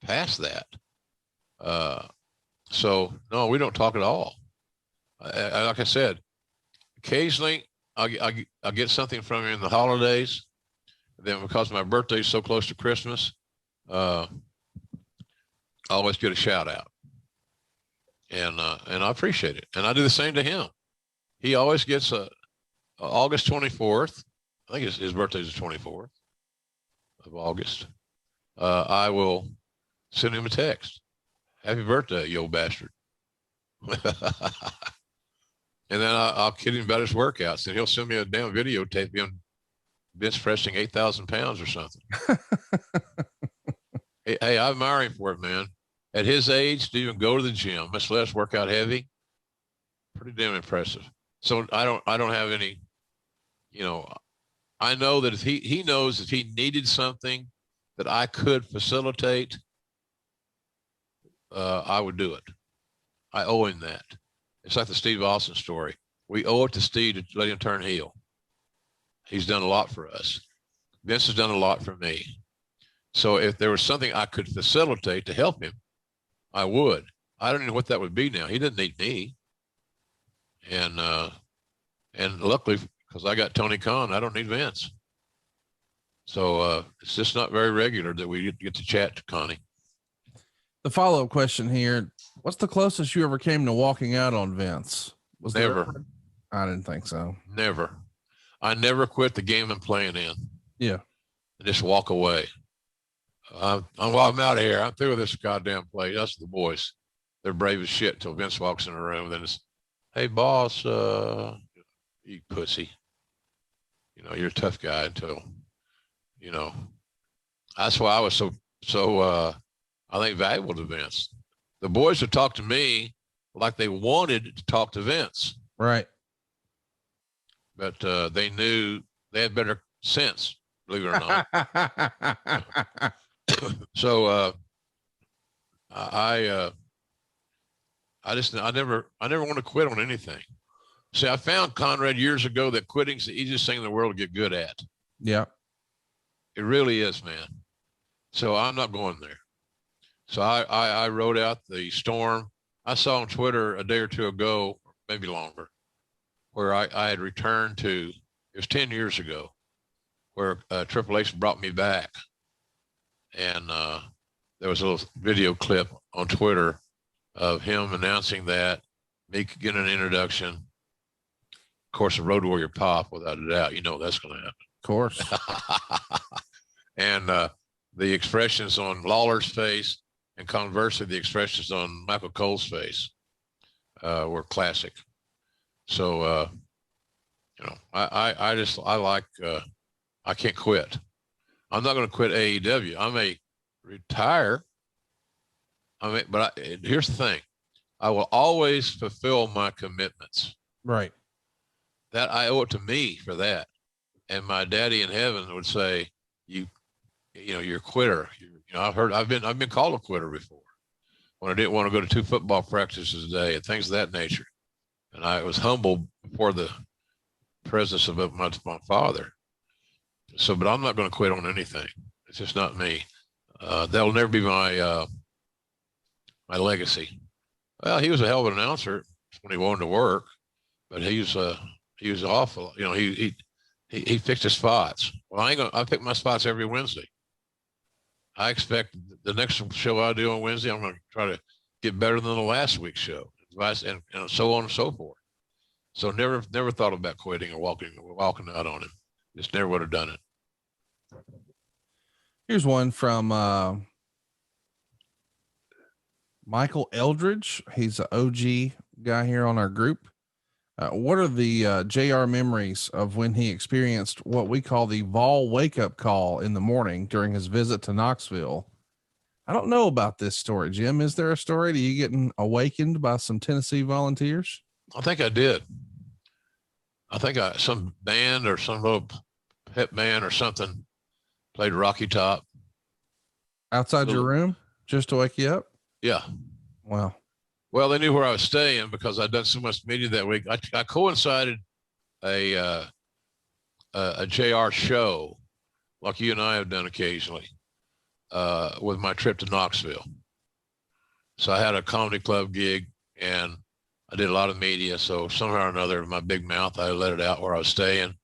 past that. So no, we don't talk at all. Like I said, occasionally I'll get something from him in the holidays. Then because my birthday is so close to Christmas, I always get a shout out, and I appreciate it. And I do the same to him. He always gets August 24th. I think his birthday is the 24th of August. I will send him a text. Happy birthday, you old bastard. And then I'll kid him about his workouts, and he'll send me a damn videotape of him bench pressing 8,000 pounds or something. Hey, I admire him for it, man. At his age, to even go to the gym, much less work out heavy, pretty damn impressive. So I don't have any, I know that if he knows if he needed something that I could facilitate, I would do it. I owe him that. It's like the Steve Austin story. We owe it to Steve to let him turn heel. He's done a lot for us. Vince has done a lot for me. So if there was something I could facilitate to help him, I would. I don't know what that would be now. He didn't need me. And luckily, because I got Tony Khan, I don't need Vince. So it's just not very regular that we get to chat to Connie. The follow-up question here, what's the closest you ever came to walking out on Vince? Was never. I didn't think so. Never. I never quit the game I'm playing in. Yeah. I just walk away. I'm out of here. I'm through with this goddamn play. That's the boys. They're brave as shit until Vince walks in the room. Then it's, hey, boss, you pussy. You're a tough guy until, that's why I was so I think valuable to Vince. The boys would talk to me like they wanted to talk to Vince. Right. But they knew they had better sense, believe it or not. So I never want to quit on anything. See, I found, Conrad, years ago that quitting's the easiest thing in the world to get good at. Yeah. It really is, man. So I'm not going there. So I wrote out the storm. I saw on Twitter a day or two ago, maybe longer, where I had returned to, it was 10 years ago, where Triple H brought me back. And there was a little video clip on Twitter of him announcing that, me getting an introduction. Of course, a Road Warrior pop, without a doubt. You know that's going to happen. Of course. And the expressions on Lawler's face, and conversely, the expressions on Michael Cole's face were classic. So, you know, I like, I can't quit. I'm not going to quit AEW. I may retire. But here's the thing. I will always fulfill my commitments. Right. That I owe it to me for that. And my daddy in heaven would say, you know, you're a quitter. I've been called a quitter before when I didn't want to go to 2 football practices a day and things of that nature. And I was humbled before the presence of my father. So, but I'm not going to quit on anything. It's just not me. That'll never be my legacy. Well, he was a hell of an announcer when he wanted to work, but he was awful. You know, he fixed his spots. Well, I pick my spots every Wednesday. I expect the next show I do on Wednesday, I'm going to try to get better than the last week's show, and so on and so forth. So never thought about quitting or walking out on him. Just never would have done it. Here's one from Michael Eldridge. He's an OG guy here on our group. What are the JR memories of when he experienced what we call the Vol wake up call in the morning during his visit to Knoxville? I don't know about this story, Jim. Is there a story to you getting awakened by some Tennessee volunteers? I think I did. I think some band or some little pep band or something played Rocky Top. Outside your room just to wake you up? Yeah. Wow. Well, they knew where I was staying because I'd done so much media that week. I coincided a JR show, like you and I have done occasionally, with my trip to Knoxville. So I had a comedy club gig and I did a lot of media. So somehow or another, my big mouth, I let it out where I was staying.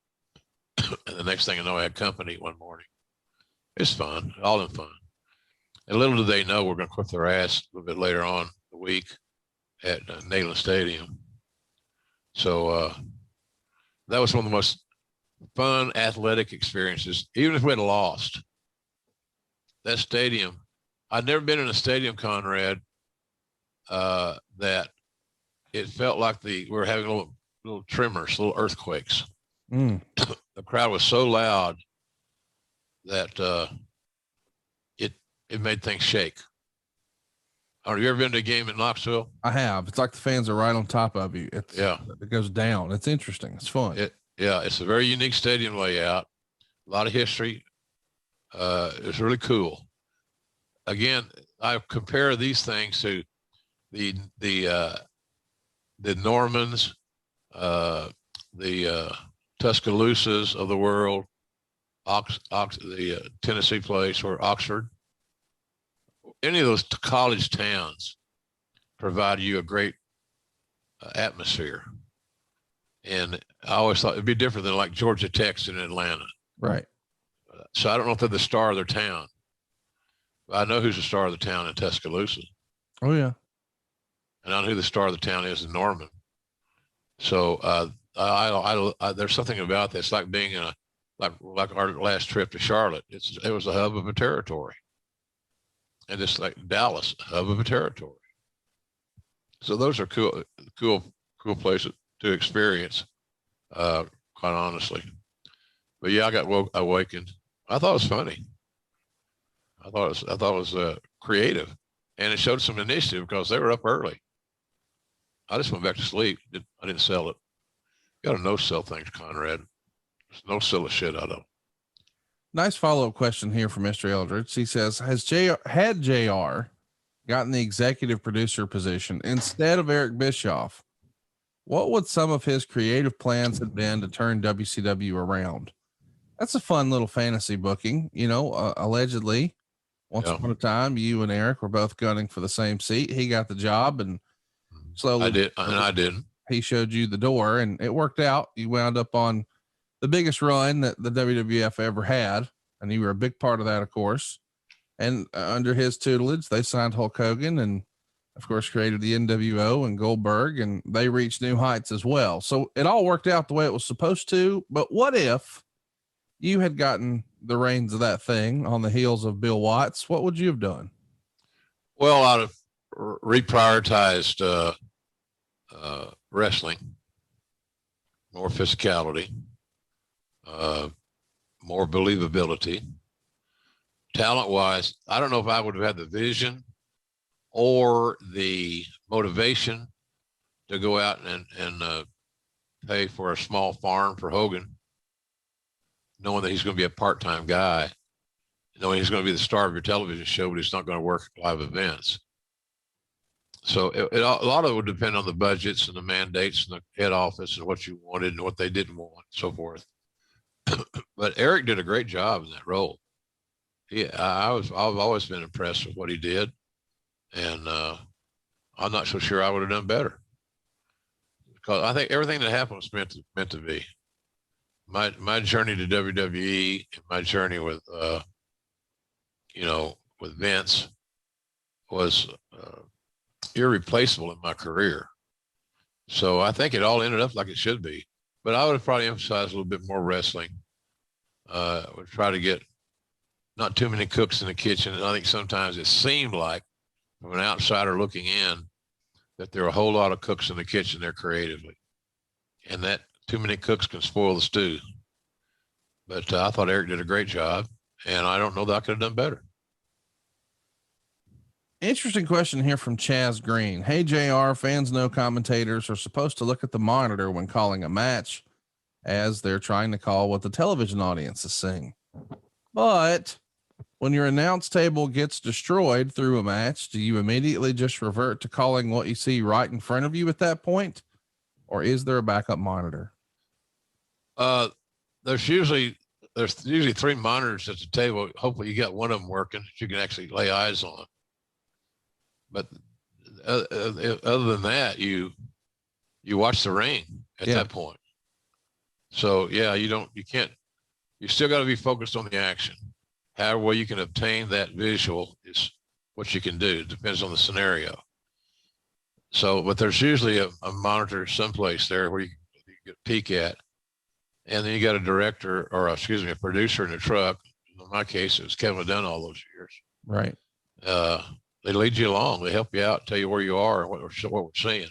And the next thing I know, I had company one morning. It's fun, all in fun. And little do they know we're going to whip their ass a little bit later on the week at Neyland Stadium. So that was one of the most fun athletic experiences, even if we had lost. That stadium, I'd never been in a stadium, Conrad, that it felt like we were having little tremors, little earthquakes. Mm. The crowd was so loud that it made things shake. Have you ever been to a game in Knoxville? I have. It's like the fans are right on top of you. It goes down. It's interesting. It's fun. It's a very unique stadium layout. A lot of history. It's really cool. Again, I compare these things to the Normans, the Tuscaloosas of the world, the Tennessee place, or Oxford. Any of those college towns provide you a great atmosphere. And I always thought it'd be different than like Georgia Tech's in Atlanta. Right. So I don't know if they're the star of their town. But I know who's the star of the town in Tuscaloosa. Oh, yeah. And I know who the star of the town is in Norman. So there's something about this, like being in like our last trip to Charlotte. It was a hub of a territory. And just like Dallas, hub of a territory. So those are cool places to experience, quite honestly. But yeah, I got awakened. I thought it was funny. I thought it was creative, and it showed some initiative because they were up early. I just went back to sleep. I didn't sell it. You got to no-sell things, Conrad. Just no-sell the shit out of them. Nice follow-up question here from Mr. Eldridge. He says, had JR gotten the executive producer position instead of Eric Bischoff, what would some of his creative plans have been to turn WCW around? That's a fun little fantasy booking, allegedly. Once Yeah. upon a time, you and Erich were both gunning for the same seat. He got the job, and slowly I did, and I didn't. he showed you the door, and it worked out. You wound up on the biggest run that the WWF ever had, and you were a big part of that, of course. And under his tutelage, they signed Hulk Hogan and, of course, created the NWO and Goldberg, and they reached new heights as well. So it all worked out the way it was supposed to. But what if you had gotten the reins of that thing on the heels of Bill Watts? What would you have done? Well, I'd have reprioritized wrestling, more physicality, more believability. Talent wise, I don't know if I would have had the vision or the motivation to go out and pay for a small farm for Hogan, knowing that he's going to be a part-time guy, knowing he's going to be the star of your television show, but he's not going to work live events. So a lot of it would depend on the budgets and the mandates and the head office and what you wanted and what they didn't want and so forth. But Erich did a great job in that role. I've always been impressed with what he did. And I'm not so sure I would have done better, because I think everything that happened was meant to be. My journey to WWE, my journey with with Vince was irreplaceable in my career. So I think it all ended up like it should be. But I would have probably emphasized a little bit more wrestling. Would try to get not too many cooks in the kitchen. And I think sometimes it seemed like, from an outsider looking in, that there are a whole lot of cooks in the kitchen there creatively, and that too many cooks can spoil the stew. But I thought Erich did a great job, and I don't know that I could have done better. Interesting question here from Chaz Green. Hey, JR, fans know commentators are supposed to look at the monitor when calling a match, as they're trying to call what the television audience is seeing. But when your announce table gets destroyed through a match, do you immediately just revert to calling what you see right in front of you at that point? Or is there a backup monitor? There's usually three monitors at the table. Hopefully you got one of them working that you can actually lay eyes on. But other than that, you watch the ring at that point. So yeah, you still got to be focused on the action. However you can obtain that visual is what you can do. It depends on the scenario. So, but there's usually a monitor someplace there where you get a peek at. And then you got a producer in the truck. In my case, it was Kevin Dunn all those years. Right. They lead you along. They help you out, tell you where you are and what we're seeing.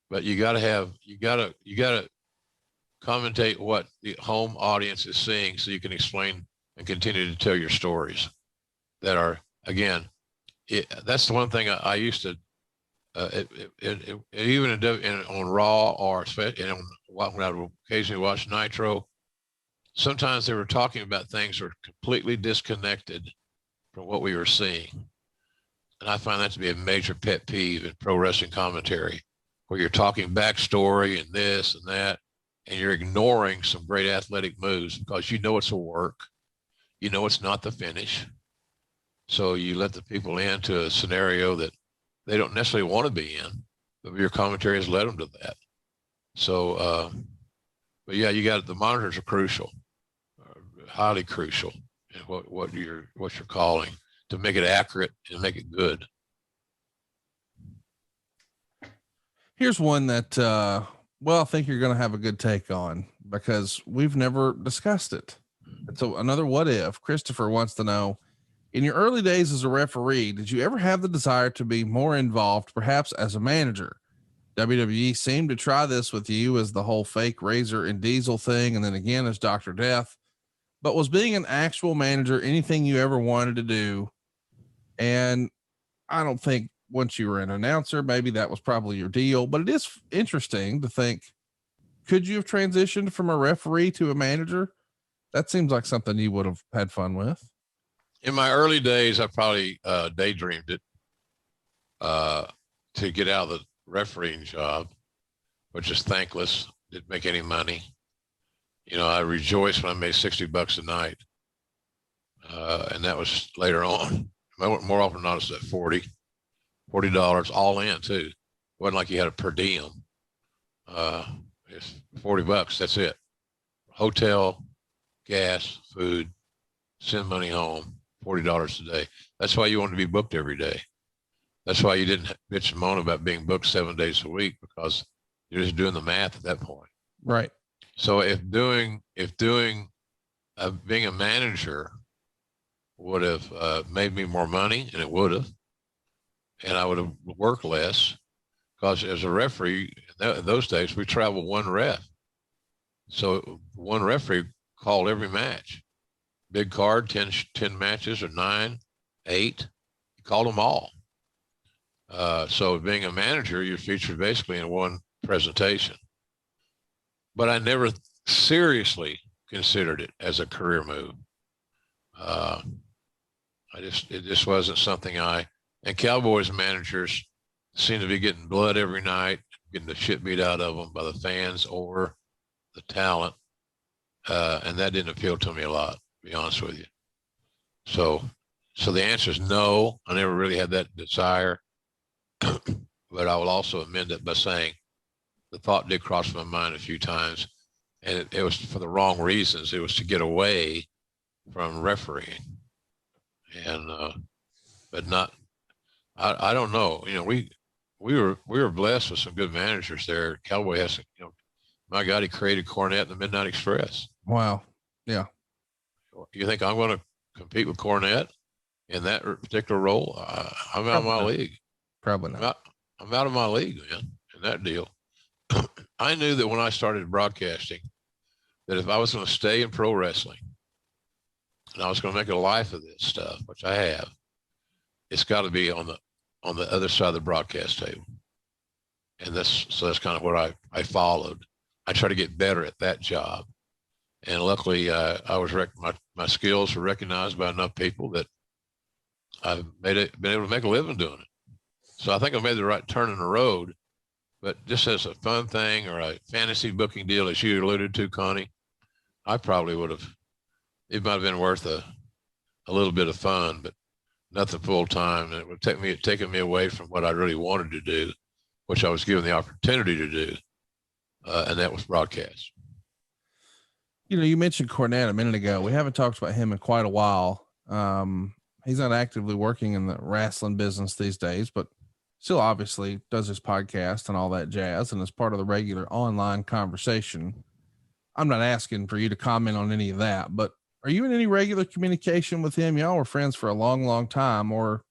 But you got to commentate what the home audience is seeing, so you can explain and continue to tell your stories that are, again, that's the one thing I used to, even on Raw, or when I would occasionally watch Nitro, sometimes they were talking about things that were completely disconnected from what we were seeing. And I find that to be a major pet peeve in pro wrestling commentary, where you're talking backstory and this and that, and you're ignoring some great athletic moves because you know it's a work. You know it's not the finish. So you let the people into a scenario that they don't necessarily want to be in, but your commentary has led them to that. So, but yeah, the monitors are crucial, highly crucial in what you're calling, to make it accurate and make it good. Here's one that, I think you're going to have a good take on, because we've never discussed it. So another what if. Christopher wants to know, in your early days as a referee, did you ever have the desire to be more involved, perhaps as a manager? WWE seemed to try this with you as the whole fake Razor and Diesel thing, and then again as Dr. Death. But was being an actual manager anything you ever wanted to do? And I don't think once you were an announcer, maybe that was probably your deal, but it is interesting to think, could you have transitioned from a referee to a manager? That seems like something you would have had fun with. In my early days, I probably daydreamed it to get out of the refereeing job, which is thankless. Didn't make any money. I rejoiced when I made $60 a night. And that was later on. more often than not, it's at $40 all in too. It wasn't like you had a per diem. It's $40. That's it. Hotel, gas, food, send money home, $40 a day. That's why you want to be booked every day. That's why you didn't bitch and moan about being booked 7 days a week, because you're just doing the math at that point. Right. So being a manager would have made me more money, and it would have, and I would have worked less, because as a referee in those days, we traveled one ref. So one referee called every match. Big card, 10 matches or 9, 8, he called them all. So being a manager, you're featured basically in one presentation. But I never seriously considered it as a career move. It just wasn't something and Cowboys managers seem to be getting blood every night, getting the shit beat out of them by the fans or the talent. And that didn't appeal to me a lot, to be honest with you. So the answer is no. I never really had that desire. But I will also amend it by saying the thought did cross my mind a few times, and it was for the wrong reasons. It was to get away from refereeing, and but not. I don't know. You know, we were blessed with some good managers there. Cowboy has, my God, he created Cornette and the Midnight Express. Wow. Yeah. You think I'm going to compete with Cornette in that particular role? I'm out of my league. Probably not. I'm out of my league, man, in that deal. I knew that when I started broadcasting, that if I was going to stay in pro wrestling and I was going to make a life of this stuff, which I have, it's got to be on the other side of the broadcast table. And that's kind of what I followed. I tried to get better at that job. And luckily, my skills were recognized by enough people that I've been able to make a living doing it. So I think I made the right turn in the road, but just as a fun thing or a fantasy booking deal, as you alluded to, Connie, I probably would have, it might've been worth a little bit of fun, but nothing full time. And it would taken me away from what I really wanted to do, which I was given the opportunity to do. And that was broadcast. You mentioned Cornette a minute ago. We haven't talked about him in quite a while. He's not actively working in the wrestling business these days, but still obviously does his podcast and all that jazz, and is part of the regular online conversation. I'm not asking for you to comment on any of that, but are you in any regular communication with him? Y'all were friends for a long, long time, or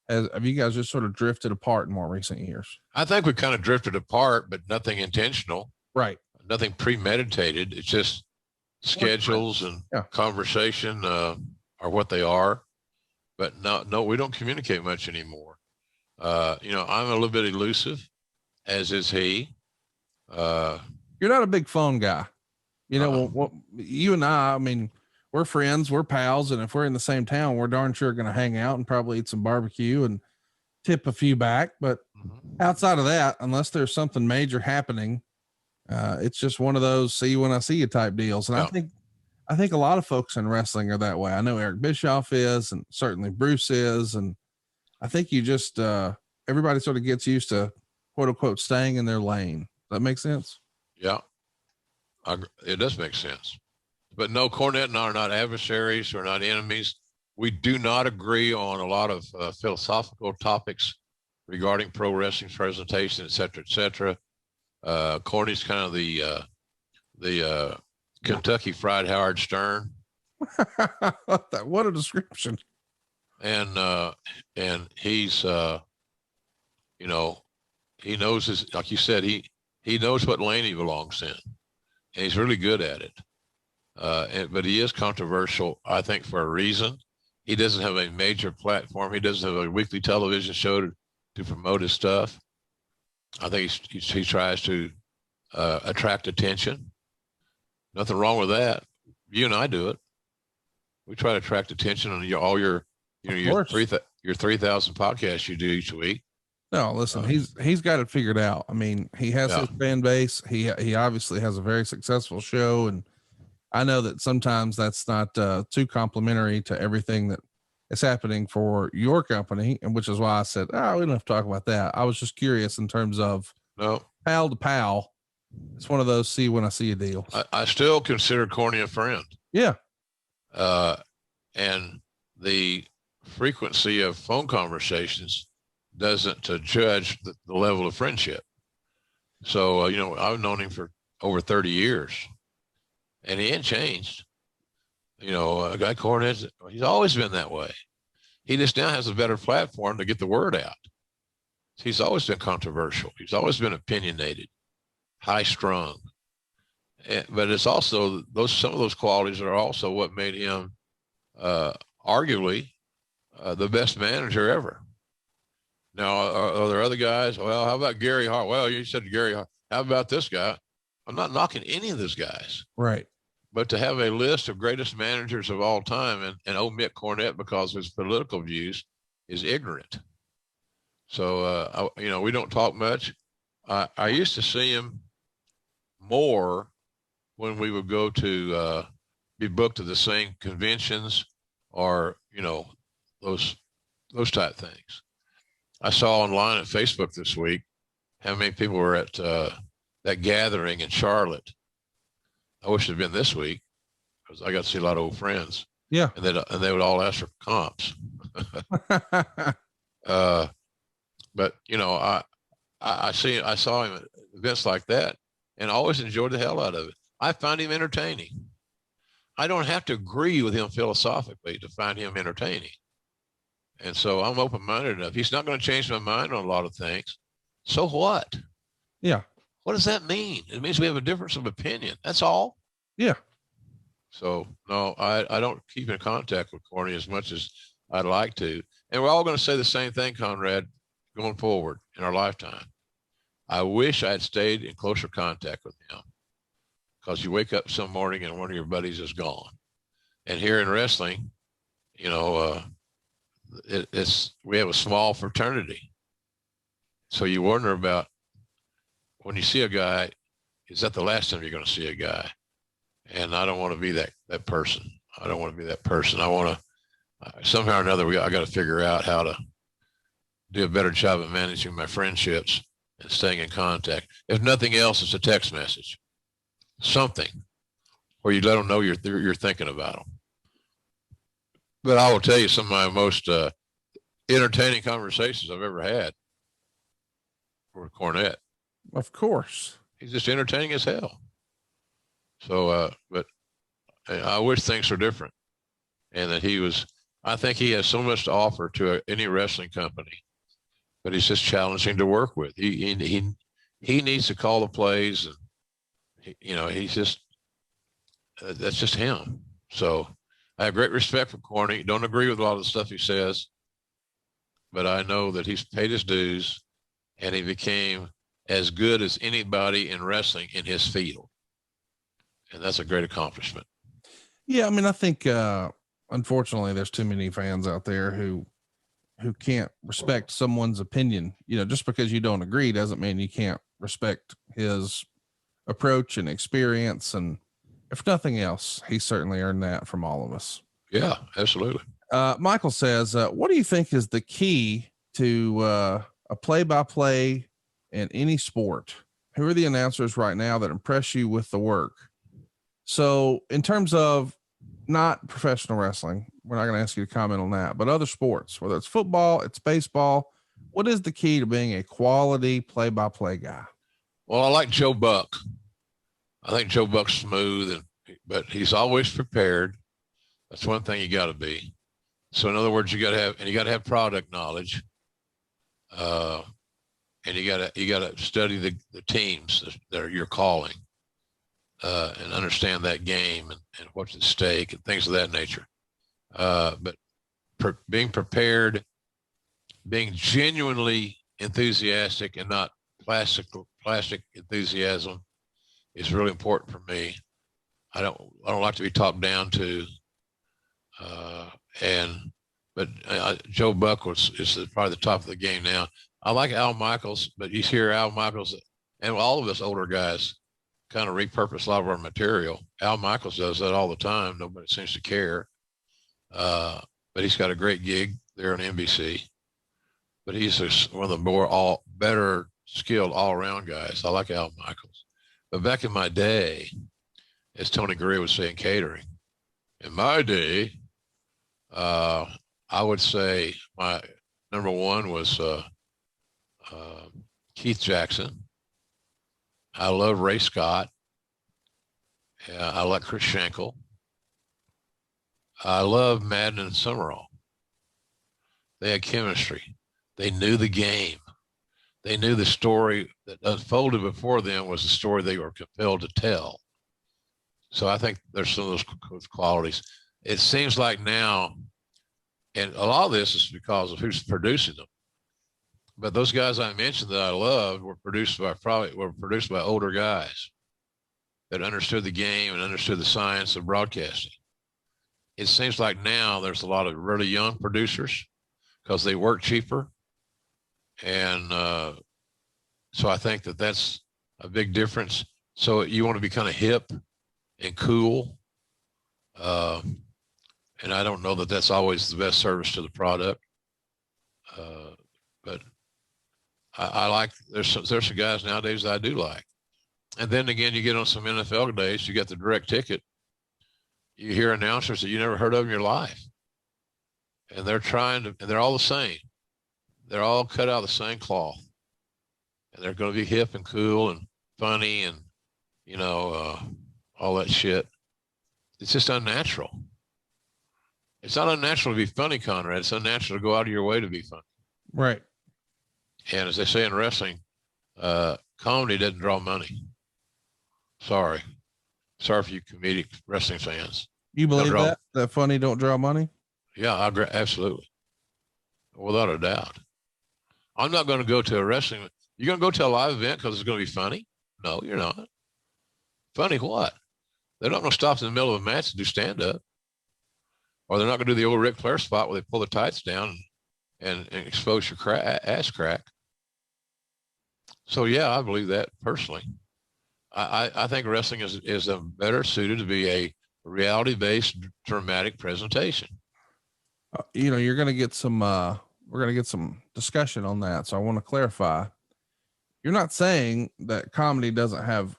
have you guys just sort of drifted apart in more recent years? I think we kind of drifted apart, but nothing intentional. Right. Nothing premeditated. It's just schedules and conversation are what they are. But no, we don't communicate much anymore. I'm a little bit elusive, as is he. You're not a big phone guy. You and I mean, we're friends, we're pals. And if we're in the same town, we're darn sure going to hang out and probably eat some barbecue and tip a few back. But outside of that, unless there's something major happening, it's just one of those see you when I see you type deals. And I think a lot of folks in wrestling are that way. I know Eric Bischoff is, and certainly Bruce is. And I think you just, everybody sort of gets used to quote unquote staying in their lane. Does that make sense? Yeah, it does make sense. But no, Cornette and I are not adversaries. We're not enemies. We do not agree on a lot of philosophical topics regarding pro wrestling presentation, et cetera, et cetera. Corny's kind of the Kentucky Fried Howard Stern. What a description. And he's, he knows his, like you said, he knows what lane he belongs in, and he's really good at it. But he is controversial, I think, for a reason. He doesn't have a major platform. He doesn't have a weekly television show to promote his stuff. I think he tries to attract attention. Nothing wrong with that. You and I do it. We try to attract attention on all your 3,000 podcasts you do each week. No, listen, he's got it figured out. I mean, he has his fan base. He obviously has a very successful show, and I know that sometimes that's not too complimentary to everything that is happening for your company, and which is why I said, oh, we don't have to talk about that. I was just curious in terms of pal to pal. It's one of those see when I see you deals. I still consider Corny a friend. Yeah. And the frequency of phone conversations doesn't judge the level of friendship. So, I've known him for over 30 years and he ain't changed. A guy Cornette, he's always been that way. He just now has a better platform to get the word out. He's always been controversial. He's always been opinionated, high strung. But it's also some of those qualities are also what made him arguably the best manager ever. Now, are there other guys? Well, how about Gary Hart? Well, you said Gary Hart. How about this guy? I'm not knocking any of these guys. Right. But to have a list of greatest managers of all time and omit Cornette because of his political views is ignorant. So, we don't talk much. I used to see him more when we would go to be booked to the same conventions or, those type things. I saw online at Facebook this week how many people were at that gathering in Charlotte. I wish it had been this week because I got to see a lot of old friends. Yeah. And they would all ask for comps. But I saw him at events like that and always enjoyed the hell out of it. I find him entertaining. I don't have to agree with him philosophically to find him entertaining. And so I'm open-minded enough. He's not going to change my mind on a lot of things. So what? Yeah. What does that mean? It means we have a difference of opinion. That's all. Yeah. So no, I don't keep in contact with Corny as much as I'd like to. And we're all going to say the same thing, Conrad, going forward in our lifetime. I wish I had stayed in closer contact with him because you wake up some morning and one of your buddies is gone. And here in wrestling, we have a small fraternity. So you wonder about when you see a guy, is that the last time you're going to see a guy? And I don't want to be that person. I don't want to be that person. I want to, somehow or another, I got to figure out how to do a better job of managing my friendships and staying in contact. If nothing else, it's a text message, something where you let them know you're thinking about them. But I will tell you some of my most entertaining conversations I've ever had with Cornette. Of course. He's just entertaining as hell. So, but I wish things were different and that I think he has so much to offer to any wrestling company, but he's just challenging to work with. He needs to call the plays and, he's just, that's just him. So I have great respect for Corny. Don't agree with a lot of the stuff he says, but I know that he's paid his dues and he became as good as anybody in wrestling in his field. And that's a great accomplishment. Yeah. I mean, I think, unfortunately there's too many fans out there who can't respect someone's opinion. Just because you don't agree doesn't mean you can't respect his approach and experience. And if nothing else, he certainly earned that from all of us. Yeah, absolutely. Michael says, what do you think is the key to a play-by-play in any sport? Who are the announcers right now that impress you with the work? So in terms of not professional wrestling, we're not going to ask you to comment on that, but other sports, whether it's football, it's baseball, what is the key to being a quality play-by-play guy? Well, I like Joe Buck. I think Joe Buck's smooth, but he's always prepared. That's one thing you got to be. So in other words, you got to have product knowledge. And you got to study the teams that you're calling. And understand that game and what's at stake and things of that nature. But being prepared, being genuinely enthusiastic and not plastic enthusiasm is really important for me. I don't like to be talked down to. But Joe Buck is probably the top of the game now. I like Al Michaels, but you hear Al Michaels and all of us older guys kind of repurpose a lot of our material. Al Michaels does that all the time. Nobody seems to care. but he's got a great gig there on NBC. But he's one of the better skilled all around guys. I like Al Michaels. But back in my day, as Tony Gurria would say in catering, in my day, I would say my number one was Keith Jackson. I love Ray Scott. I like Chris Schenkel. I love Madden and Summerall. They had chemistry. They knew the game. They knew the story that unfolded before them was the story they were compelled to tell. So I think there's some of those qualities. It seems like now, and a lot of this is because of who's producing them. But those guys I mentioned that I loved were produced by older guys that understood the game and understood the science of broadcasting. It seems like now there's a lot of really young producers because they work cheaper. And so I think that that's a big difference. So you want to be kind of hip and cool. And I don't know that that's always the best service to the product. But I like, there's some guys nowadays that I do like. And then again, you get on some NFL days, you get the direct ticket. You hear announcers that you never heard of in your life. And and they're all the same. They're all cut out of the same cloth. And they're going to be hip and cool and funny and, all that shit. It's just unnatural. It's not unnatural to be funny, Conrad. It's unnatural to go out of your way to be funny. Right. And as they say in wrestling, comedy doesn't draw money. Sorry for you comedic wrestling fans. You believe that funny don't draw money? Yeah, I agree. Absolutely. Without a doubt. I'm not going to go to a wrestling. You're going to go to a live event because it's going to be funny? No, you're not. Funny what? They're not going to stop in the middle of a match to do stand-up. Or they're not going to do the old Ric Flair spot where they pull the tights down and expose your ass crack. So, yeah, I believe that personally. I think wrestling is a better suited to be a reality-based dramatic presentation. You're going to get some, we're going to get some discussion on that. So I want to clarify. You're not saying that comedy doesn't have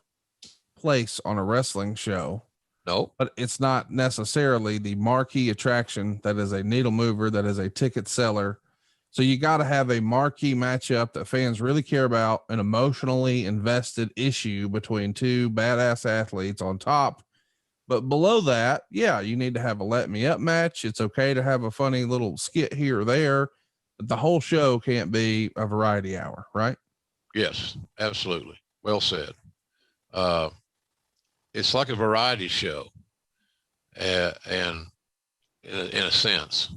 place on a wrestling show. No, but it's not necessarily the marquee attraction that is a needle mover, that is a ticket seller. So you got to have a marquee matchup that fans really care about, an emotionally invested issue between two badass athletes on top. But below that, yeah, you need to have a let me up match. It's okay to have a funny little skit here or there, but the whole show can't be a variety hour, right? Yes, absolutely. Well said. It's like a variety show, and in a sense,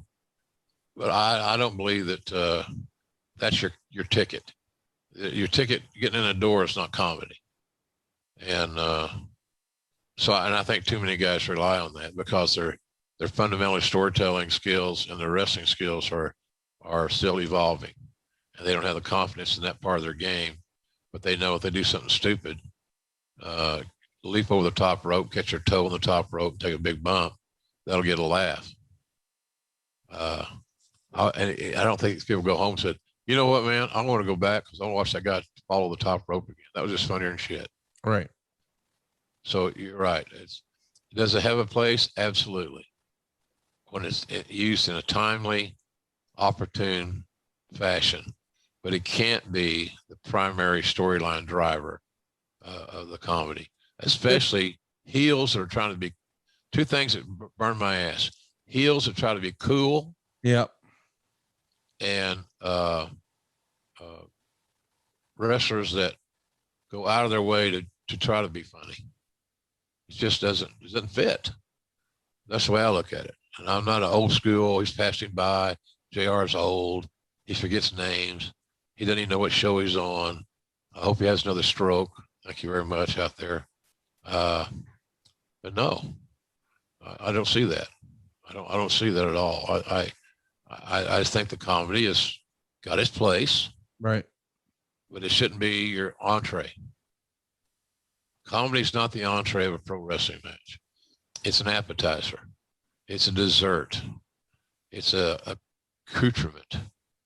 but I don't believe that that's your ticket. Your ticket getting in the door is not comedy, and I think too many guys rely on that because their fundamentally storytelling skills and their wrestling skills are still evolving, and they don't have the confidence in that part of their game. But they know if they do something stupid, leap over the top rope, catch your toe on the top rope, and take a big bump, that'll get a laugh. And I don't think people go home and said, you know what, man, I want to go back because I want to watch that guy follow the top rope again. That was just funnier than shit. Right. So you're right. Does it have a place? Absolutely. When it's used in a timely, opportune fashion, but it can't be the primary storyline driver of the comedy. Especially heels that are trying to be, two things that burn my ass. Heels that try to be cool. Yep. And wrestlers that go out of their way to try to be funny. It just doesn't fit. That's the way I look at it. And I'm not an old school. He's passing by. JR's old. He forgets names. He doesn't even know what show he's on. I hope he has another stroke. Thank you very much out there. But no, I don't see that. I don't see that at all. I just think the comedy has got its place, right? But it shouldn't be your entree. Comedy is not the entree of a pro wrestling match. It's an appetizer. It's a dessert. It's a accoutrement,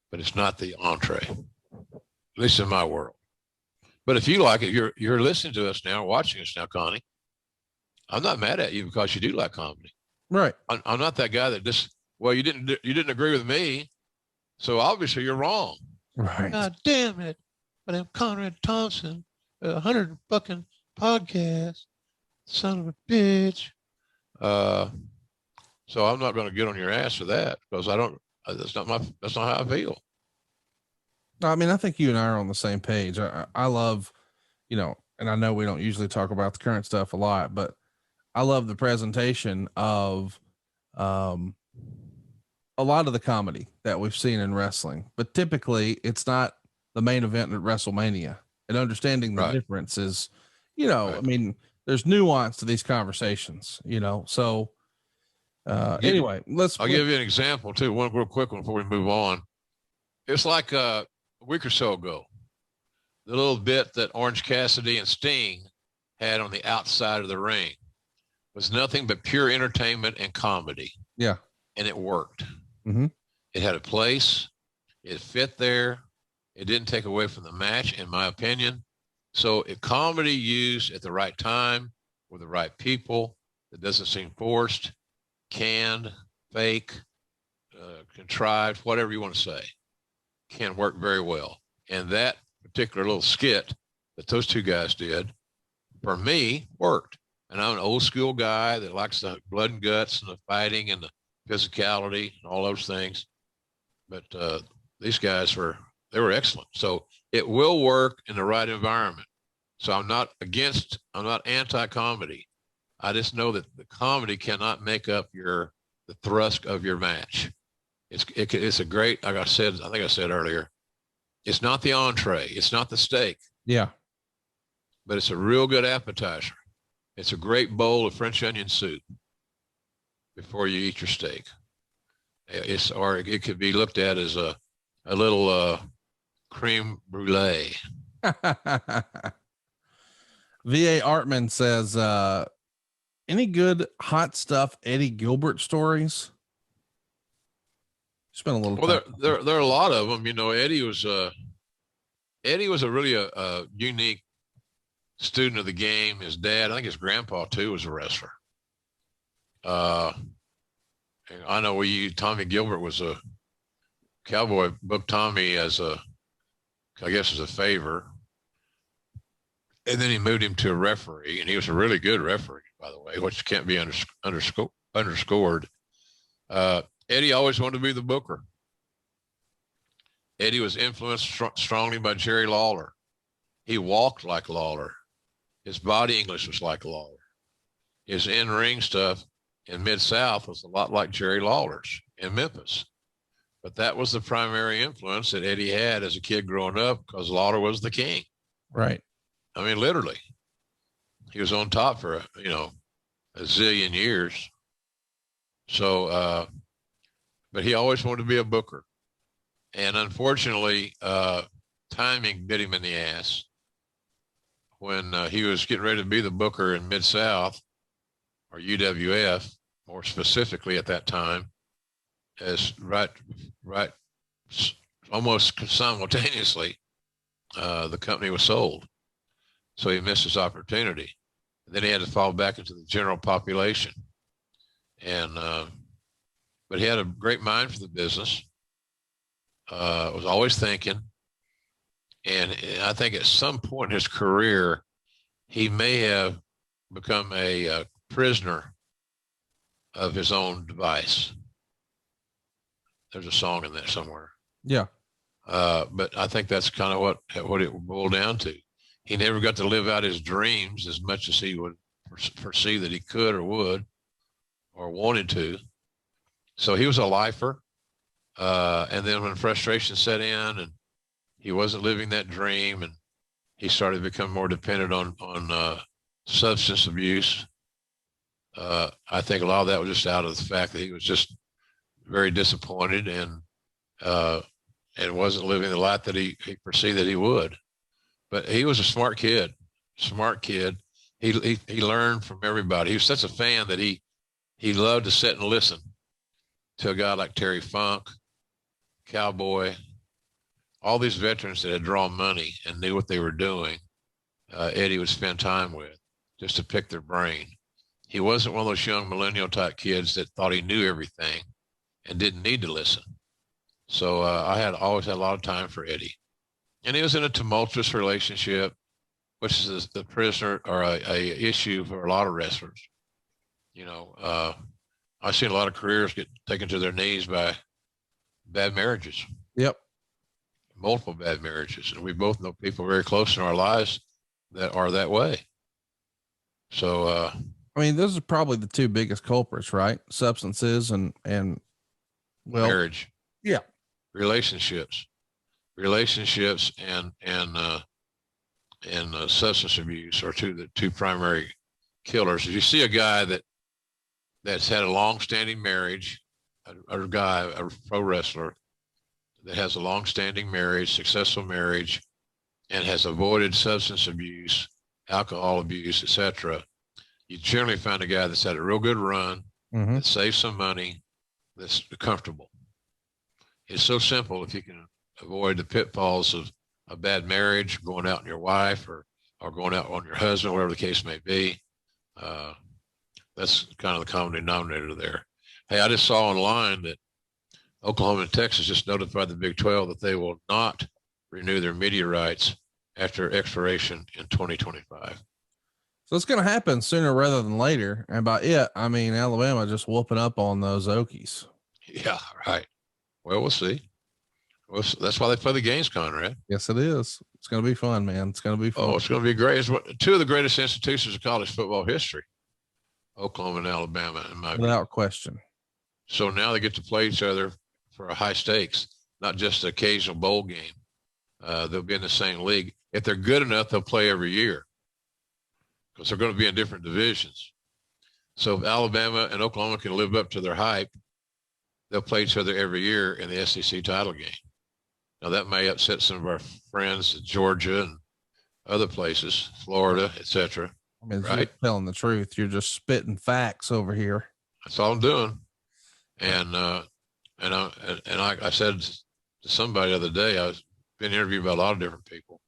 but it's not the entree, at least in my world. But if you like it, you're listening to us now, watching us now, Connie. I'm not mad at you because you do like comedy. Right. I'm not that guy that just, well, you didn't agree with me, so obviously you're wrong. Right. God damn it! But I'm Conrad Thompson, 100 fucking podcasts, son of a bitch. So I'm not going to get on your ass for that because I don't. That's not how I feel. I mean, I think you and I are on the same page. I love, and I know we don't usually talk about the current stuff a lot, but I love the presentation of a lot of the comedy that we've seen in wrestling, but typically it's not the main event at WrestleMania, and understanding the difference is, I mean, there's nuance to these conversations, so anyway, I'll give you an example too. One real quick one before we move on. It's like a week or so ago, the little bit that Orange Cassidy and Sting had on the outside of the ring was nothing but pure entertainment and comedy. Yeah. And it worked. Mm-hmm. It had a place. It fit there. It didn't take away from the match, in my opinion. So if comedy used at the right time with the right people, that doesn't seem forced, canned, fake, contrived, whatever you want to say, can work very well. And that particular little skit that those two guys did, for me, worked. And I'm an old school guy that likes the blood and guts and the fighting and the physicality and all those things. But these guys were excellent. So it will work in the right environment. So I'm not anti-comedy. I just know that the comedy cannot make up the thrust of your match. It's a great, like I think I said earlier, it's not the entree. It's not the steak. Yeah. But it's a real good appetizer. It's a great bowl of French onion soup before you eat your steak. Or it could be looked at as a little creme brulee. VA Artman says, any good hot stuff Eddie Gilbert stories? Spent a little well, time. there are a lot of them. Eddie was a really unique student of the game. His dad, I think his grandpa too, was a wrestler. I know Tommy Gilbert was a Cowboy, booked Tommy as a favor. And then he moved him to a referee, and he was a really good referee, by the way, which can't be underscored. Eddie always wanted to be the booker. Eddie was influenced strongly by Jerry Lawler. He walked like Lawler. His body English was like Lawler. His in-ring stuff in Mid-South was a lot like Jerry Lawler's in Memphis. But that was the primary influence that Eddie had as a kid growing up, because Lawler was the king. Right. I mean, literally. He was on top for, a zillion years. So, but he always wanted to be a booker. And unfortunately, timing bit him in the ass when he was getting ready to be the booker in Mid-South, or UWF, more specifically at that time, as right, almost simultaneously, the company was sold. So he missed his opportunity. And then he had to fall back into the general population. And, but he had a great mind for the business, was always thinking. And I think at some point in his career, he may have become a prisoner of his own device. There's a song in there somewhere. Yeah. But I think that's kind of what it boiled down to. He never got to live out his dreams as much as he would foresee that he could or would or wanted to. So he was a lifer. And then when frustration set in and he wasn't living that dream, and he started to become more dependent on substance abuse, I think a lot of that was just out of the fact that he was just very disappointed and wasn't living the life that he perceived that he would. But he was a smart kid. He learned from everybody. He was such a fan that he loved to sit and listen to a guy like Terry Funk, Cowboy, all these veterans that had drawn money and knew what they were doing, Eddie would spend time with just to pick their brain. He wasn't one of those young millennial type kids that thought he knew everything and didn't need to listen. So I had always had a lot of time for Eddie. And he was in a tumultuous relationship, which is the prisoner or a issue for a lot of wrestlers. You know, I've seen a lot of careers get taken to their knees by bad marriages. Yep. Multiple bad marriages. And we both know people very close in our lives that are that way. So, I mean, those are probably the two biggest culprits, right? Substances and well, marriage. Yeah. Relationships and substance abuse are the two primary killers. If you see a guy that's had a long-standing marriage, a pro wrestler that has a long-standing marriage, successful marriage, and has avoided substance abuse, alcohol abuse, etc., you generally find a guy that's had a real good run, that saves some money, that's comfortable. It's so simple if you can avoid the pitfalls of a bad marriage, going out on your wife or going out on your husband, whatever the case may be. That's kind of the common denominator there. Hey, I just saw online that Oklahoma and Texas just notified the Big 12 that they will not renew their media rights after expiration in 2025. So it's going to happen sooner rather than later. And by it, I mean Alabama just whooping up on those Okies. Yeah, right. Well, we'll see. Well, that's why they play the games, Conrad. Yes, it is. It's going to be fun, man. It's going to be fun. Oh, it's going to be great. It's two of the greatest institutions of college football history, Oklahoma and Alabama, in my Without view. question. So now they get to play each other for a high stakes, not just an occasional bowl game. They'll be in the same league. If they're good enough, they'll play every year because they're going to be in different divisions. So if Alabama and Oklahoma can live up to their hype, they'll play each other every year in the SEC title game. Now, that may upset some of our friends in Georgia and other places, Florida, etc. I mean, right? You're telling the truth. You're just spitting facts over here. That's all I'm doing. And I said to somebody the other day, I was being interviewed by a lot of different people.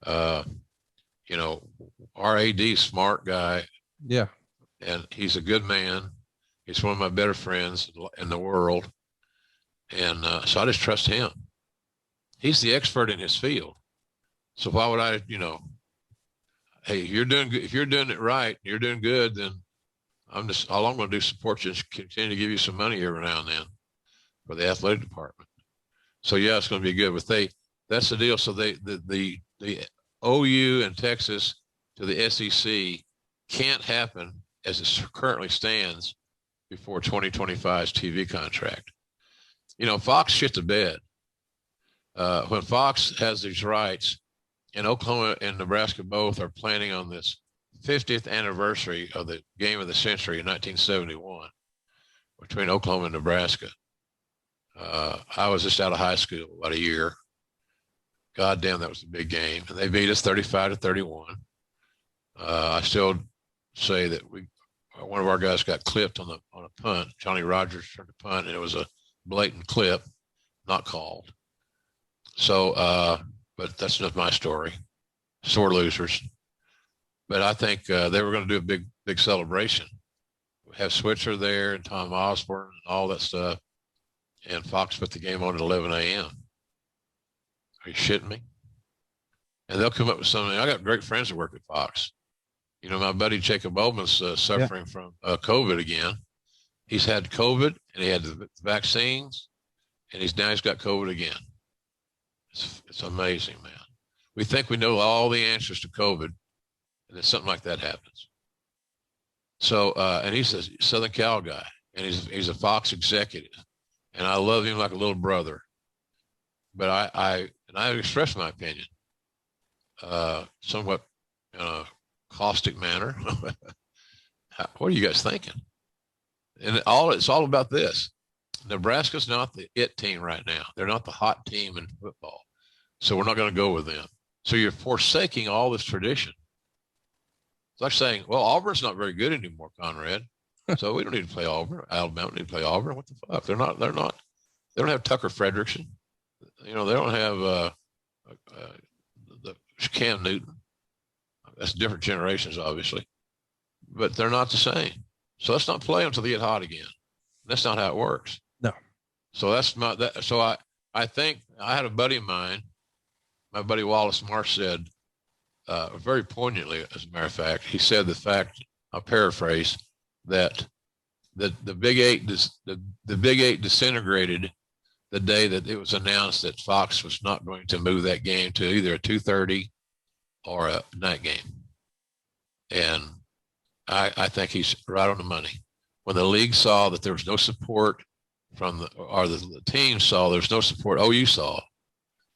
You know, our AD, smart guy. Yeah. And he's a good man. He's one of my better friends in the world. And so I just trust him. He's the expert in his field. So why would I, hey, if you're doing good, if you're doing it right, you're doing good, then all I'm going to do is support you and continue to give you some money every now and then for the athletic department. So yeah, it's going to be good. But that's the deal. So the OU and Texas to the SEC can't happen as it currently stands before 2025's TV contract. Fox shit the bed. When Fox has these rights, and Oklahoma and Nebraska both are planning on this 50th anniversary of the game of the century in 1971 between Oklahoma and Nebraska. I was just out of high school about a year. God damn, that was a big game. And they beat us 35-31. I still say that one of our guys got clipped on a punt. Johnny Rogers turned a punt, and it was a blatant clip, not called. So, but that's not my story. Sore losers. But I think they were going to do a big celebration. We have Switzer there and Tom Osborne and all that stuff. And Fox put the game on at 11 a.m. Are you shitting me? And they'll come up with something. I got great friends that work at Fox. My buddy Jacob Bowman's suffering from COVID again. He's had COVID and he had the vaccines, and he's got COVID again. It's amazing, man. We think we know all the answers to COVID, and then something like that happens. So, and he's a Southern Cal guy, and he's a Fox executive, and I love him like a little brother. But I express my opinion, somewhat in a caustic manner. What are you guys thinking? And it's all about this. Nebraska's not the it team right now. They're not the hot team in football. So we're not going to go with them. So you're forsaking all this tradition. It's like saying, well, Auburn's not very good anymore, Conrad. So we don't need to play Auburn. Alabama don't need to play Auburn. What the fuck? They don't have Tucker Frederickson. They don't have the Cam Newton. That's different generations, obviously, but they're not the same. So let's not play them until they get hot again. That's not how it works. No. So that's not that. So I think I had a buddy of mine, my buddy Wallace Marsh, said very poignantly, as a matter of fact, he said the fact, I'll paraphrase, that the Big Eight the Big Eight disintegrated the day that it was announced that Fox was not going to move that game to either a 2:30 or a night game. And I think he's right on the money. When the league saw that there was no support from the team saw there's no support, OU saw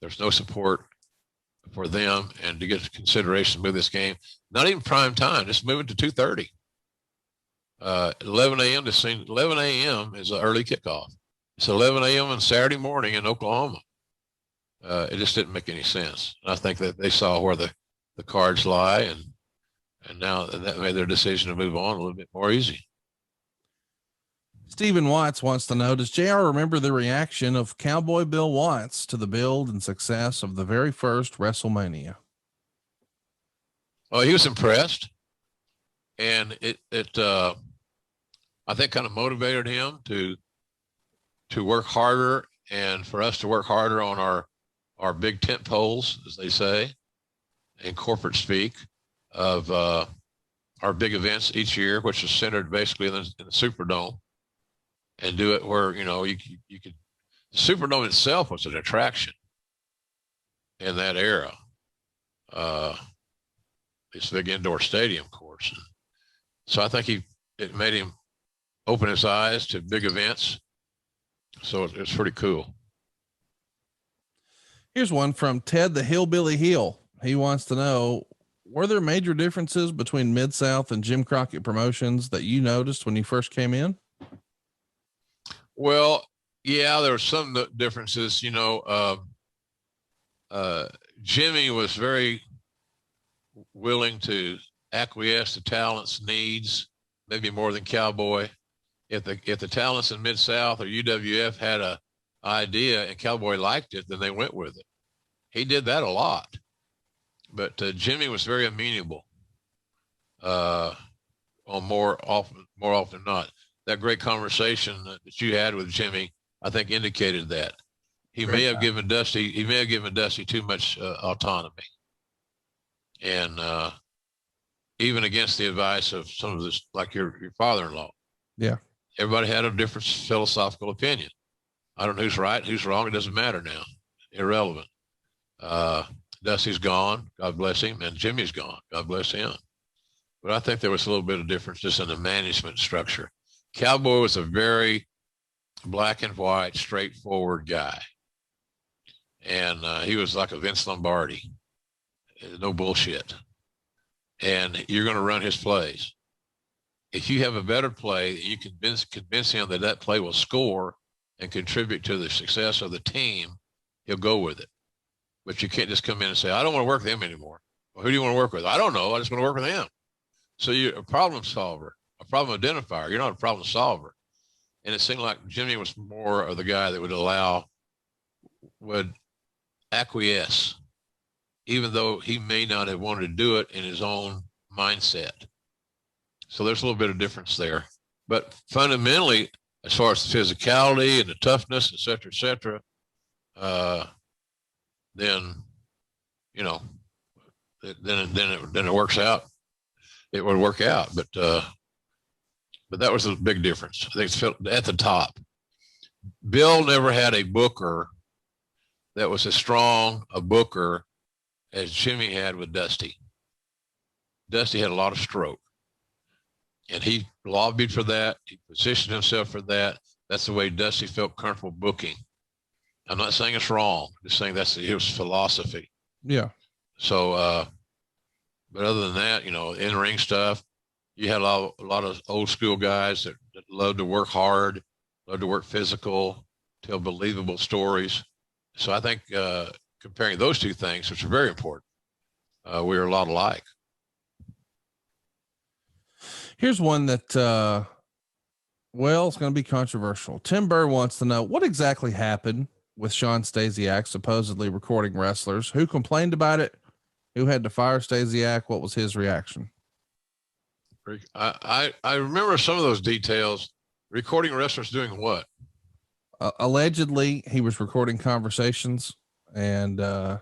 there's no support for them, and to get consideration to move this game, not even prime time, just move it to 2:30. 11 a.m. 11 a.m. is an early kickoff. It's 11 a.m. on Saturday morning in Oklahoma. It just didn't make any sense. And I think that they saw where the cards lie, and now that made their decision to move on a little bit more easy. Stephen Watts wants to know, does JR remember the reaction of Cowboy Bill Watts to the build and success of the very first WrestleMania? Oh, he was impressed, and it I think kind of motivated him to work harder, and for us to work harder on our big tent poles, as they say in corporate speak, of our big events each year, which is centered basically in the Superdome, and do it where you could. The Superdome itself was an attraction in that era. It's a big indoor stadium, of course. And so I think it made him open his eyes to big events. So it's pretty cool. Here's one from Ted the Hillbilly Heel. He wants to know, were there major differences between Mid-South and Jim Crockett Promotions that you noticed when you first came in? Well, yeah, there were some differences. Jimmy was very willing to acquiesce to talent's needs, maybe more than Cowboy. If the talents in Mid-South or UWF had a idea and Cowboy liked it, then they went with it. He did that a lot, but Jimmy was very amenable. On more often than not, that great conversation that you had with Jimmy, I think, indicated that he may have given Dusty too much autonomy, and even against the advice of some of this, like your father-in-law. Yeah. Everybody had a different philosophical opinion. I don't know who's right, who's wrong. It doesn't matter now. Irrelevant. Dusty's gone. God bless him. And Jimmy's gone. God bless him. But I think there was a little bit of difference just in the management structure. Cowboy was a very black and white, straightforward guy. And he was like a Vince Lombardi. No bullshit. And you're going to run his plays. If you have a better play, you convince him that play will score and contribute to the success of the team, he'll go with it. But you can't just come in and say, I don't want to work with him anymore. Well, who do you want to work with? I don't know. I just want to work with him. So you're a problem solver, a problem identifier. You're not a problem solver. And it seemed like Jimmy was more of the guy that would acquiesce, even though he may not have wanted to do it in his own mindset. So there's a little bit of difference there. But fundamentally, as far as the physicality and the toughness, et cetera, then it works out. It would work out, but that was a big difference. I think it's at the top. Bill never had a booker that was as strong a booker as Jimmy had with Dusty. Dusty had a lot of stroke, and he lobbied for that. He positioned himself for that. That's the way Dusty felt comfortable booking. I'm not saying it's wrong. I'm just saying that's his philosophy. Yeah. So, but other than that, in-ring stuff, you had a lot of old school guys that loved to work hard, loved to work physical, tell believable stories. So I think comparing those two things, which are very important, we're a lot alike. Here's one that Well, it's going to be controversial. Tim Burr wants to know what exactly happened with Sean Stasiak supposedly recording wrestlers. Who complained about it? Who had to fire Stasiak? What was his reaction? I remember some of those details. Recording wrestlers doing what? Allegedly, he was recording conversations, and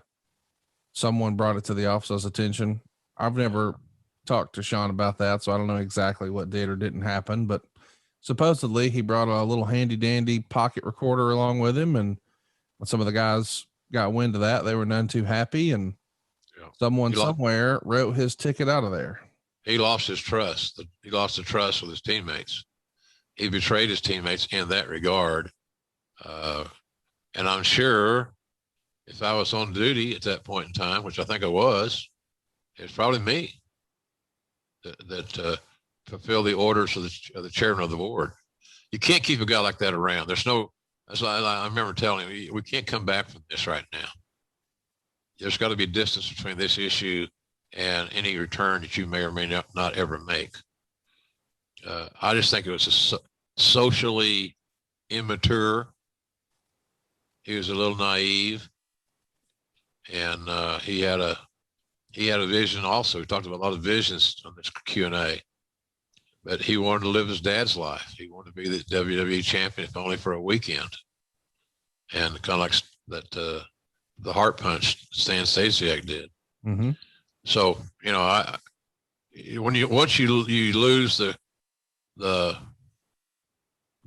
someone brought it to the office's attention. I've never talked to Sean about that, so I don't know exactly what did or didn't happen, but supposedly he brought a little handy dandy pocket recorder along with him. And when some of the guys got wind of that, they were none too happy. And someone somewhere wrote his ticket out of there. He lost his trust. He lost the trust with his teammates. He betrayed his teammates in that regard. And I'm sure if I was on duty at that point in time, which I think I was, it's probably me that fulfill the orders of the chairman of the board. You can't keep a guy like that around. That's why I remember telling him, we can't come back from this right now. There's got to be distance between this issue and any return that you may or may not ever make. I just think it was socially immature. He was a little naive, and he had a vision also. He talked about a lot of visions on this Q&A, but he wanted to live his dad's life. He wanted to be the WWE champion, if only for a weekend. And kind of like that, the heart punch Stan Stasiak did. Mm-hmm. So, once you lose the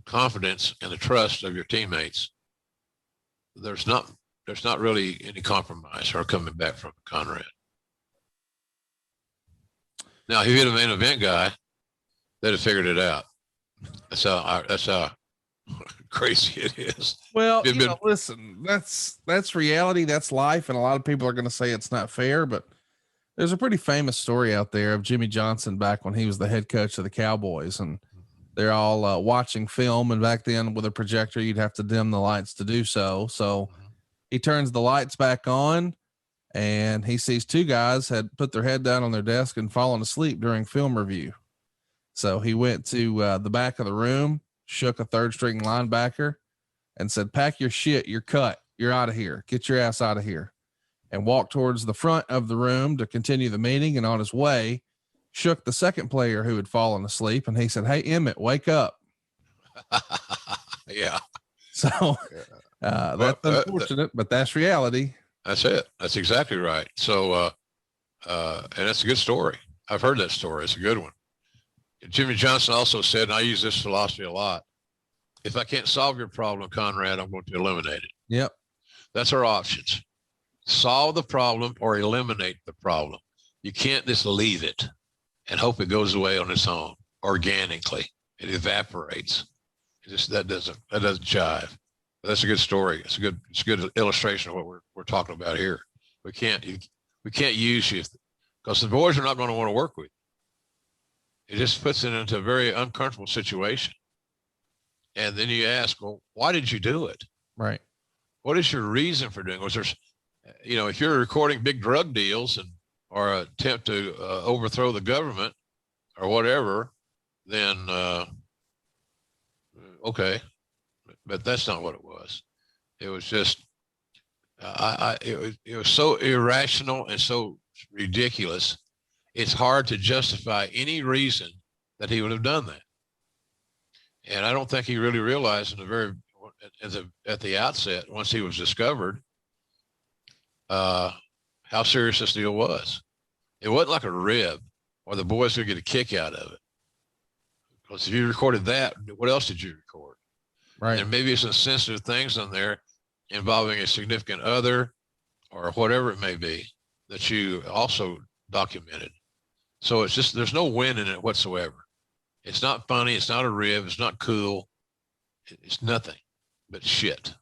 confidence and the trust of your teammates, there's not really any compromise or coming back from Conrad. Now, if you're the main event guy, they'd have figured it out. That's how crazy it is. Well, listen, that's reality. That's life. And a lot of people are going to say it's not fair, but there's a pretty famous story out there of Jimmy Johnson back when he was the head coach of the Cowboys, and they're all watching film. And back then with a projector, you'd have to dim the lights to do so. So he turns the lights back on, and he sees two guys had put their head down on their desk and fallen asleep during film review. So he went to the back of the room, shook a third string linebacker and said, "Pack your shit. You're cut. You're out of here. Get your ass out of here." And walked towards the front of the room to continue the meeting. And on his way, shook the second player who had fallen asleep. And he said, "Hey, Emmett, wake up." Yeah. So that's unfortunate, but that's reality. That's it. That's exactly right. So, and that's a good story. I've heard that story. It's a good one. Jimmy Johnson also said, and I use this philosophy a lot, if I can't solve your problem, Conrad, I'm going to eliminate it. Yep. That's our options. Solve the problem or eliminate the problem. You can't just leave it and hope it goes away on its own organically. It evaporates. That doesn't jive. But that's a good story. It's a good illustration of what we're talking about here. We can't use you because the boys are not going to want to work with you. It just puts it into a very uncomfortable situation. And then you ask, well, why did you do it? Right. What is your reason for doing it? Was there, if you're recording big drug deals or attempt to overthrow the government or whatever, then okay. But that's not what it was. It was just, it was so irrational and so ridiculous. It's hard to justify any reason that he would have done that. And I don't think he really realized at the outset, once he was discovered, how serious this deal was. It wasn't like a rib or the boys could get a kick out of it. Because if you recorded that, what else did you record? Right. And maybe some sensitive things on there involving a significant other or whatever it may be that you also documented. So it's just, there's no win in it whatsoever. It's not funny. It's not a rib. It's not cool. It's nothing but shit.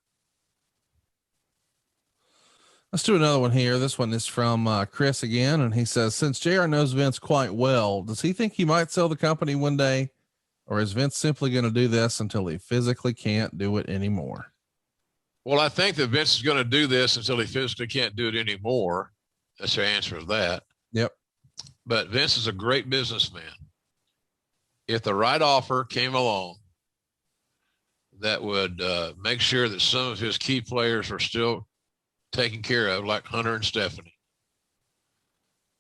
Let's do another one here. This one is from Chris again. And he says, since JR knows Vince quite well, does he think he might sell the company one day? Or is Vince simply going to do this until he physically can't do it anymore? Well, I think that Vince is going to do this until he physically can't do it anymore. That's the answer to that. Yep. But Vince is a great businessman. If the right offer came along that would make sure that some of his key players are still taken care of, like Hunter and Stephanie.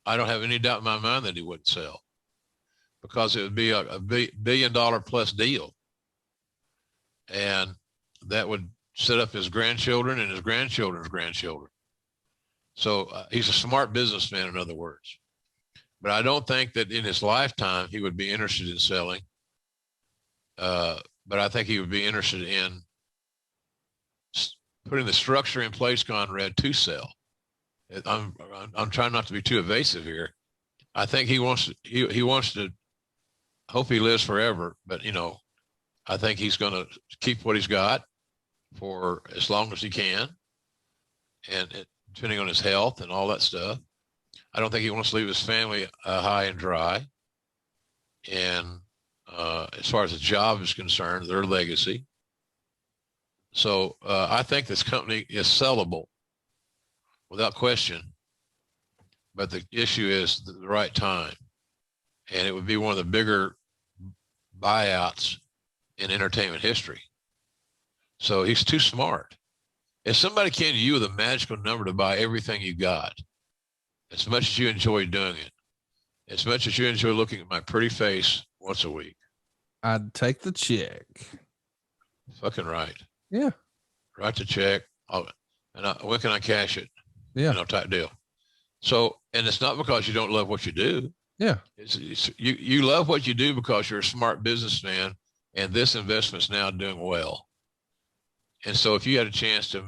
I don't have any doubt in my mind that he wouldn't sell, because it would be a $1 billion plus deal. And that would set up his grandchildren and his grandchildren's grandchildren. So he's a smart businessman, in other words. But I don't think that in his lifetime he would be interested in selling. But I think he would be interested in putting the structure in place, Conrad, to sell. I'm trying not to be too evasive here. I think he wants to hope he lives forever, but I think he's going to keep what he's got for as long as he can, and depending on his health and all that stuff. I don't think he wants to leave his family high and dry. And as far as the job is concerned, their legacy. So I think this company is sellable without question. But the issue is the right time. And it would be one of the bigger buyouts in entertainment history. So he's too smart. If somebody came to you with a magical number to buy everything you got, as much as you enjoy doing it, as much as you enjoy looking at my pretty face once a week, I'd take the check. Fucking right. Yeah. Write the check. When can I cash it? Yeah. Type deal. So, and it's not because you don't love what you do. Yeah. You love what you do because you're a smart businessman, and this investment's now doing well. And so if you had a chance to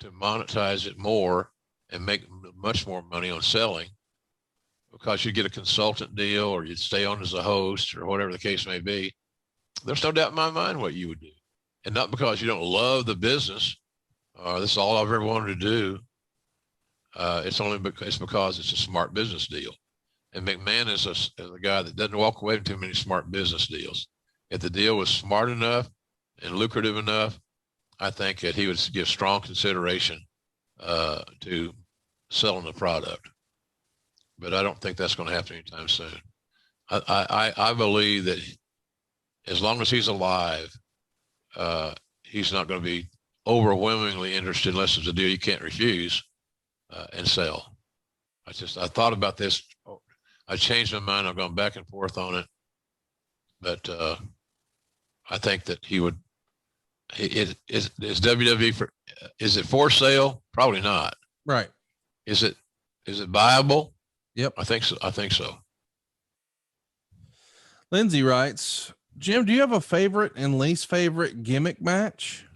monetize it more and make much more money on selling, because you get a consultant deal or you'd stay on as a host or whatever the case may be, there's no doubt in my mind what you would do. And not because you don't love the business, this is all I've ever wanted to do. It's because it's a smart business deal. And McMahon is a guy that doesn't walk away from too many smart business deals. If the deal was smart enough and lucrative enough, I think that he would give strong consideration to selling the product. But I don't think that's going to happen anytime soon. I believe that as long as he's alive, he's not going to be overwhelmingly interested unless it's a deal you can't refuse and sell. I thought about this. I changed my mind. I've gone back and forth on it. But I think that he would. Is WWE is it for sale? Probably not. Right. Is it viable? Yep. I think so. Lindsay writes, Jim, do you have a favorite and least favorite gimmick match?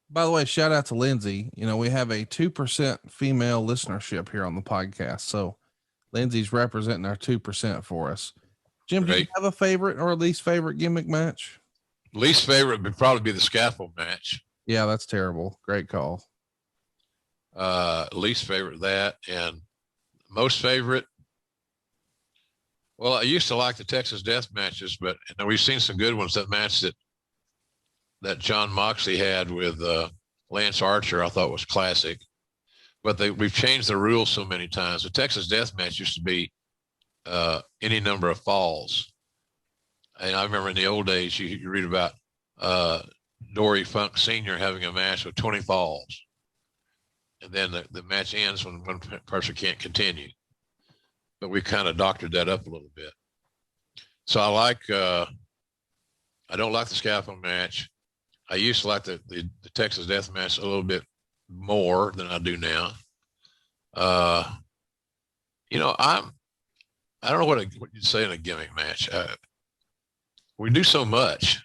By the way, shout out to Lindsay. We have a 2% female listenership here on the podcast. So Lindsay's representing our 2% for us. Jim, do you have a favorite or least favorite gimmick match? Least favorite would probably be the scaffold match. Yeah, that's terrible. Great call. Least favorite that, and most favorite. Well, I used to like the Texas Death matches, but we've seen some good ones. That match that John Moxley had with Lance Archer, I thought was classic. But we've changed the rules so many times. The Texas Death match used to be any number of falls. And I remember in the old days, you read about Dory Funk Sr. having a match with 20 falls. And then the match ends when one person can't continue. But we kind of doctored that up a little bit. So I don't like the scaffold match. I used to like the Texas Death match a little bit more than I do now. I don't know what you'd say in a gimmick match. We do so much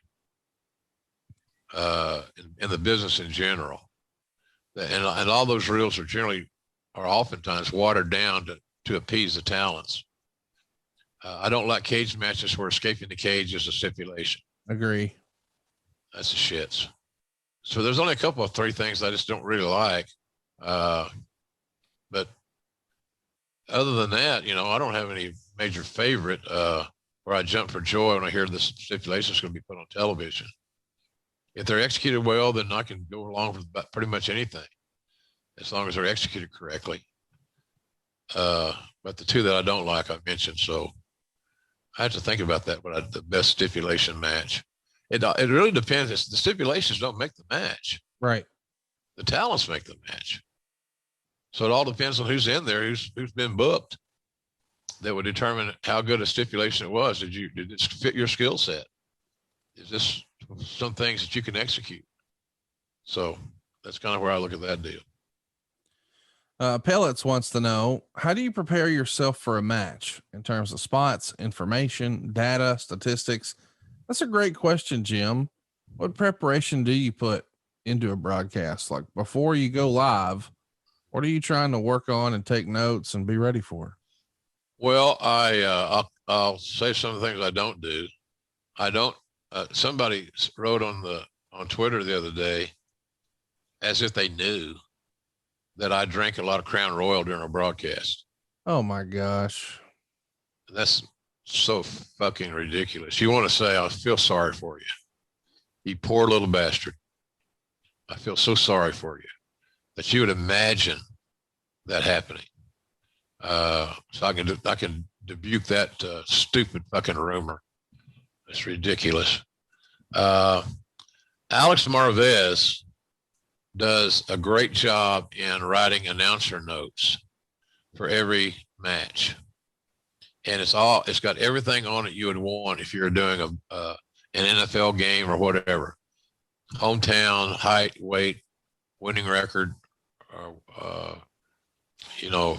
in the business in general, and all those rules are oftentimes watered down to appease the talents. I don't like cage matches where escaping the cage is a stipulation. Agree. That's the shits. So there's only a couple of 3 things I just don't really like. But other than that, I don't have any major favorite where I jump for joy when I hear this stipulation is going to be put on television. If they're executed well, then I can go along with pretty much anything as long as they're executed correctly. But the 2 that I don't like, I mentioned. So I have to think about that, but the best stipulation match. It really depends. The stipulations don't make the match. Right. The talents make the match. So it all depends on who's in there, who's been booked. That would determine how good a stipulation it was. Did it fit your skill set? Is this some things that you can execute? So that's kind of where I look at that deal. Pellets wants to know, how do you prepare yourself for a match in terms of spots, information, data, statistics? That's a great question, Jim. What preparation do you put into a broadcast? Like before you go live, what are you trying to work on and take notes and be ready for? Well, I'll say some of the things I don't do. I don't, somebody wrote on Twitter the other day, as if they knew that I drank a lot of Crown Royal during a broadcast. Oh my gosh. That's so fucking ridiculous. You want to say, I feel sorry for you. You poor little bastard. I feel so sorry for you that you would imagine that happening. So I can rebuke that stupid fucking rumor. It's ridiculous. Alex Marvez does a great job in writing announcer notes for every match, and it's got everything on it you would want if you're doing an NFL game or whatever. Hometown, height, weight, winning record,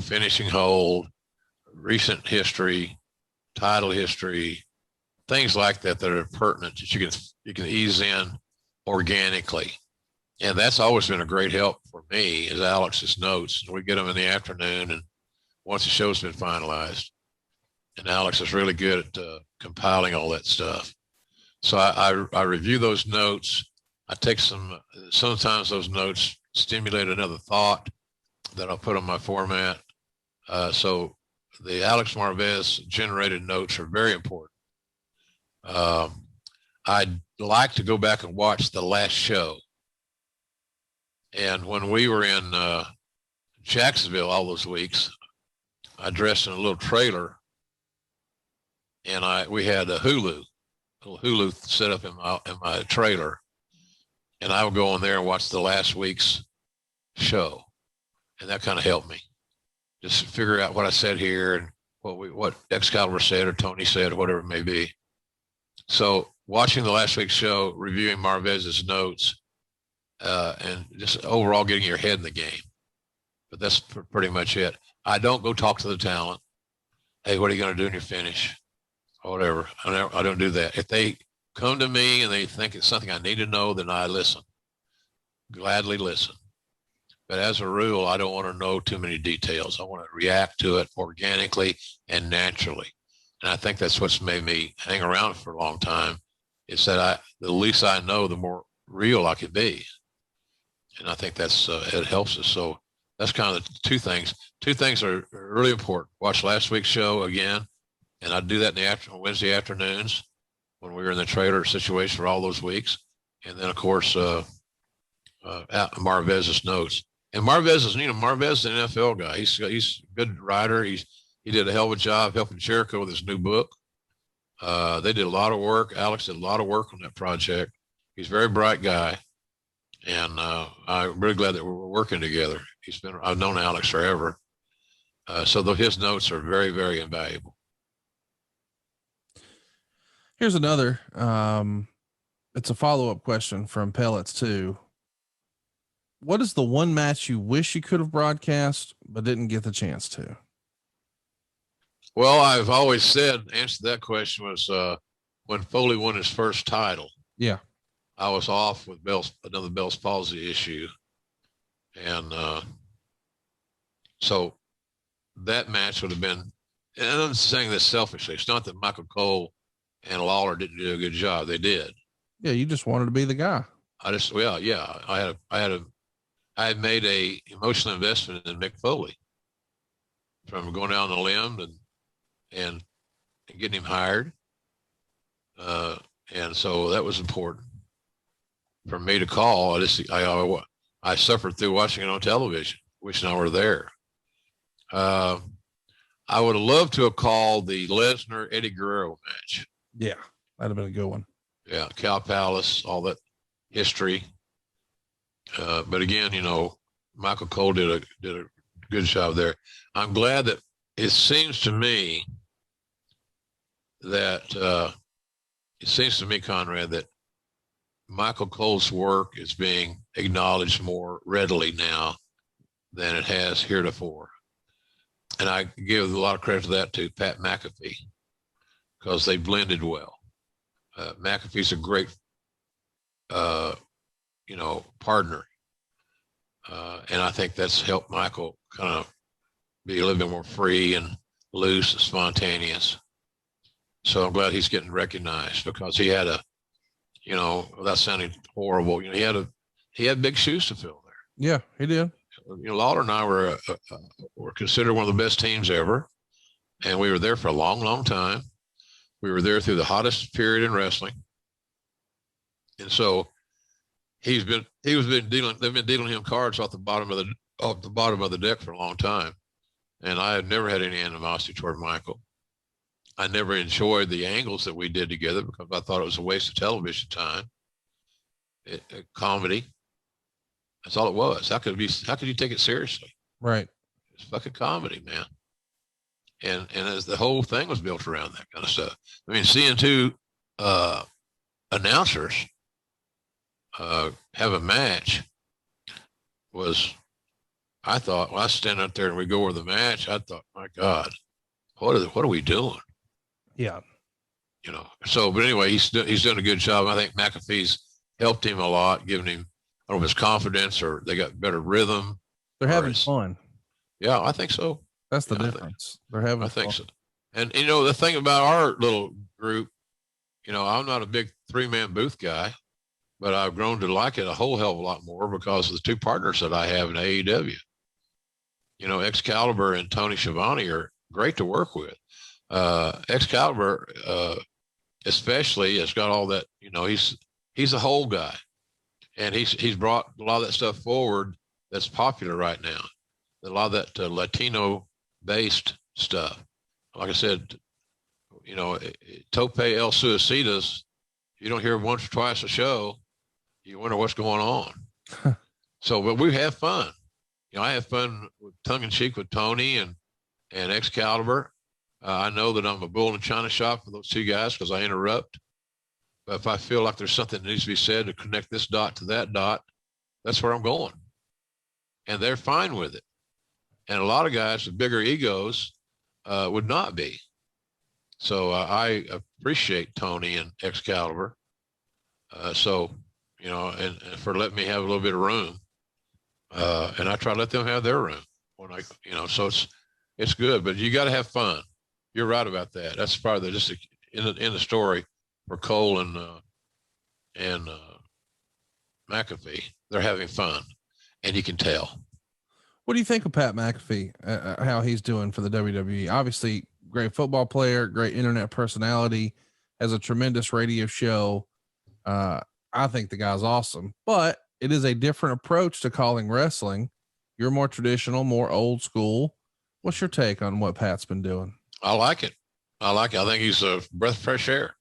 finishing hold, recent history, title history, things like that are pertinent that you can ease in organically. And that's always been a great help for me, is Alex's notes. We get them in the afternoon, and once the show's been finalized. And Alex is really good at compiling all that stuff. So I review those notes. I take sometimes those notes stimulate another thought that I'll put on my format. So the Alex Marvez generated notes are very important. I'd like to go back and watch the last show. And when we were in Jacksonville all those weeks, I dressed in a little trailer, and we had a little Hulu set up in my trailer, and I would go on there and watch the last week's show, and that kind of helped me just figure out what I said here and what Excalibur said or Tony said or whatever it may be. So watching the last week's show, reviewing Marvez's notes, and just overall getting your head in the game. But that's pretty much it. I don't go talk to the talent. Hey, what are you going to do in your finish? Or whatever. I don't do that. If they come to me and they think it's something I need to know, then I listen. Gladly listen. But as a rule, I don't want to know too many details. I want to react to it organically and naturally. And I think that's what's made me hang around for a long time, is that the least I know, the more real I can be. And I think that's it helps us. So that's kind of the two things. Two things are really important. Watch last week's show again, and I do that on Wednesday afternoons when we were in the trailer situation for all those weeks. And then, of course, Marvez's notes. And Marvez is an NFL guy. He's a good writer. He did a hell of a job helping Jericho with his new book. They did a lot of work. Alex did a lot of work on that project. He's a very bright guy. And I'm really glad that we're working together. I've known Alex forever. So his notes are very, very invaluable. Here's another, it's a follow-up question from Pellets too. What is the one match you wish you could have broadcast, but didn't get the chance to? Well, I've always said, answer that question was when Foley won his first title. Yeah. I was off with another Bell's palsy issue. And so that match would have been, and I'm saying this selfishly, it's not that Michael Cole and Lawler didn't do a good job. They did. Yeah. You just wanted to be the guy. I had made a emotional investment in Mick Foley from going down the limb and getting him hired. And so that was important for me to call. I suffered through watching it on television, wishing I were there. I would have loved to have called the Lesnar Eddie Guerrero match. Yeah, that'd have been a good one. Yeah, Cow Palace, all that history. But again, Michael Cole did a good job there. I'm glad that it seems to me, Conrad, that Michael Cole's work is being acknowledged more readily now than it has heretofore. And I give a lot of credit to that to Pat McAfee, because they blended well. McAfee's a great, partner. And I think that's helped Michael kind of be a little bit more free and loose and spontaneous. So I'm glad he's getting recognized, because he had without sounding horrible, he had big shoes to fill there. Yeah, he did. Lawler and I were considered one of the best teams ever, and we were there for a long, long time. We were there through the hottest period in wrestling, and so they've been dealing him cards off the bottom of the deck for a long time, and I had never had any animosity toward Michael. I never enjoyed the angles that we did together, because I thought it was a waste of television time. Comedy. That's all it was. How could you take it seriously? Right. It's fucking comedy, man. And as the whole thing was built around that kind of stuff. I mean, seeing two announcers have a match was, I thought, when I stand out there and we go over the match, I thought, my God, what are we doing? Yeah. So, but anyway, he's done a good job. I think McAfee's helped him a lot, giving him, I don't know if it's confidence or they got better rhythm. They're having fun. Yeah, I think so. That's the difference. They're having fun. I think so. And, the thing about our little group, I'm not a big 3-man booth guy, but I've grown to like it a whole hell of a lot more because of the two partners that I have in AEW. Excalibur and Tony Schiavone are great to work with. Excalibur, especially, has got all that, he's a whole guy, and he's brought a lot of that stuff forward that's popular right now. A lot of that Latino based stuff. Like I said, Tope El Suicidas, you don't hear once or twice a show, you wonder what's going on. So, but we have fun. I have fun with tongue in cheek with Tony and Excalibur. I know that I'm a bull in a china shop for those two guys because I interrupt. But if I feel like there's something that needs to be said to connect this dot to that dot, that's where I'm going. And they're fine with it. And a lot of guys with bigger egos would not be. So I appreciate Tony and Excalibur. And for letting me have a little bit of room. And I try to let them have their room when so it's good, but you got to have fun. You're right about that. That's probably just in the story for Cole and McAfee. They're having fun, and you can tell. What do you think of Pat McAfee? How he's doing for the WWE? Obviously, great football player, great internet personality, has a tremendous radio show. I think the guy's awesome, but it is a different approach to calling wrestling. You're more traditional, more old school. What's your take on what Pat's been doing? I like it. I think he's a breath of fresh air,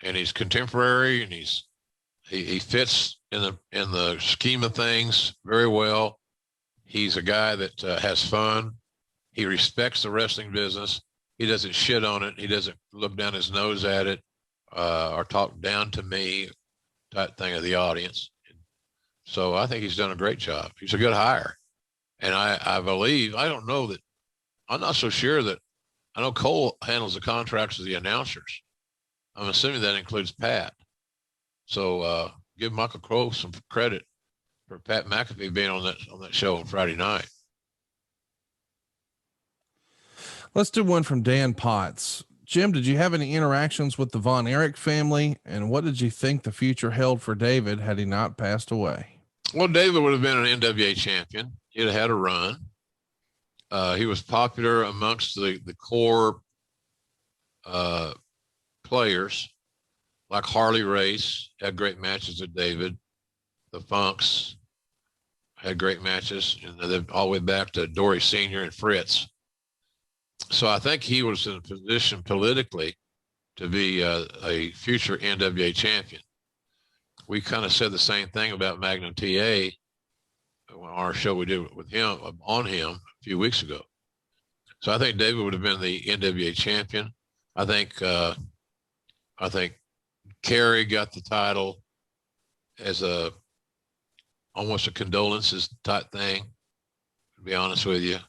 and he's contemporary, and he fits in the scheme of things very well. He's a guy that has fun. He respects the wrestling business. He doesn't shit on it. He doesn't look down his nose at it or talk down to me type thing of the audience. So I think he's done a great job. He's a good hire. And I believe, I'm not so sure that, I know Cole handles the contracts of the announcers. I'm assuming that includes Pat. So give Michael Cole some credit for Pat McAfee being on that show on Friday night. Let's do one from Dan Potts. Jim, did you have any interactions with the Von Erich family? And what did you think the future held for David had he not passed away? Well, David would have been an NWA champion. He'd have had a run. He was popular amongst the core players, like Harley Race had great matches with David. The Funks had great matches, and then all the way back to Dory Sr. and Fritz. So I think he was in a position politically to be a future NWA champion. We kind of said the same thing about Magnum TA on our show we did with him on him a few weeks ago. So I think David would have been the NWA champion. I think Kerry got the title as almost a condolences type thing, to be honest with you.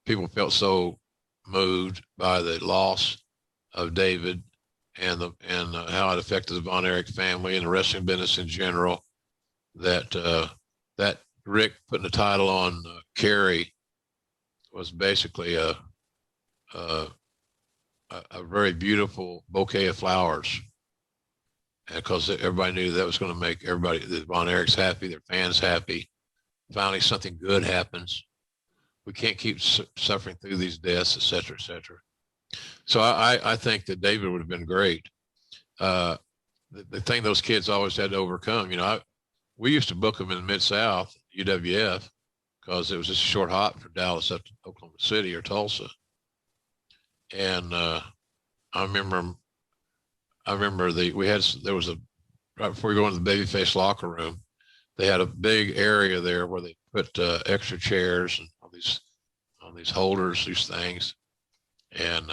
People felt so moved by the loss of David and how it affected the Von Erich family and the wrestling business in general, that Rick putting the title on Kerry was basically a very beautiful bouquet of flowers, because everybody knew that was going to make everybody, the Von Erichs, happy, their fans happy. Finally, something good happens. We can't keep suffering through these deaths, et cetera, et cetera. So I think that David would have been great. The thing those kids always had to overcome, we used to book them in the Mid-South, UWF, because it was just a short hop from Dallas up to Oklahoma City or Tulsa. And I remember there was right before we go into the babyface locker room, they had a big area there where they put extra chairs and on these holders, these things. And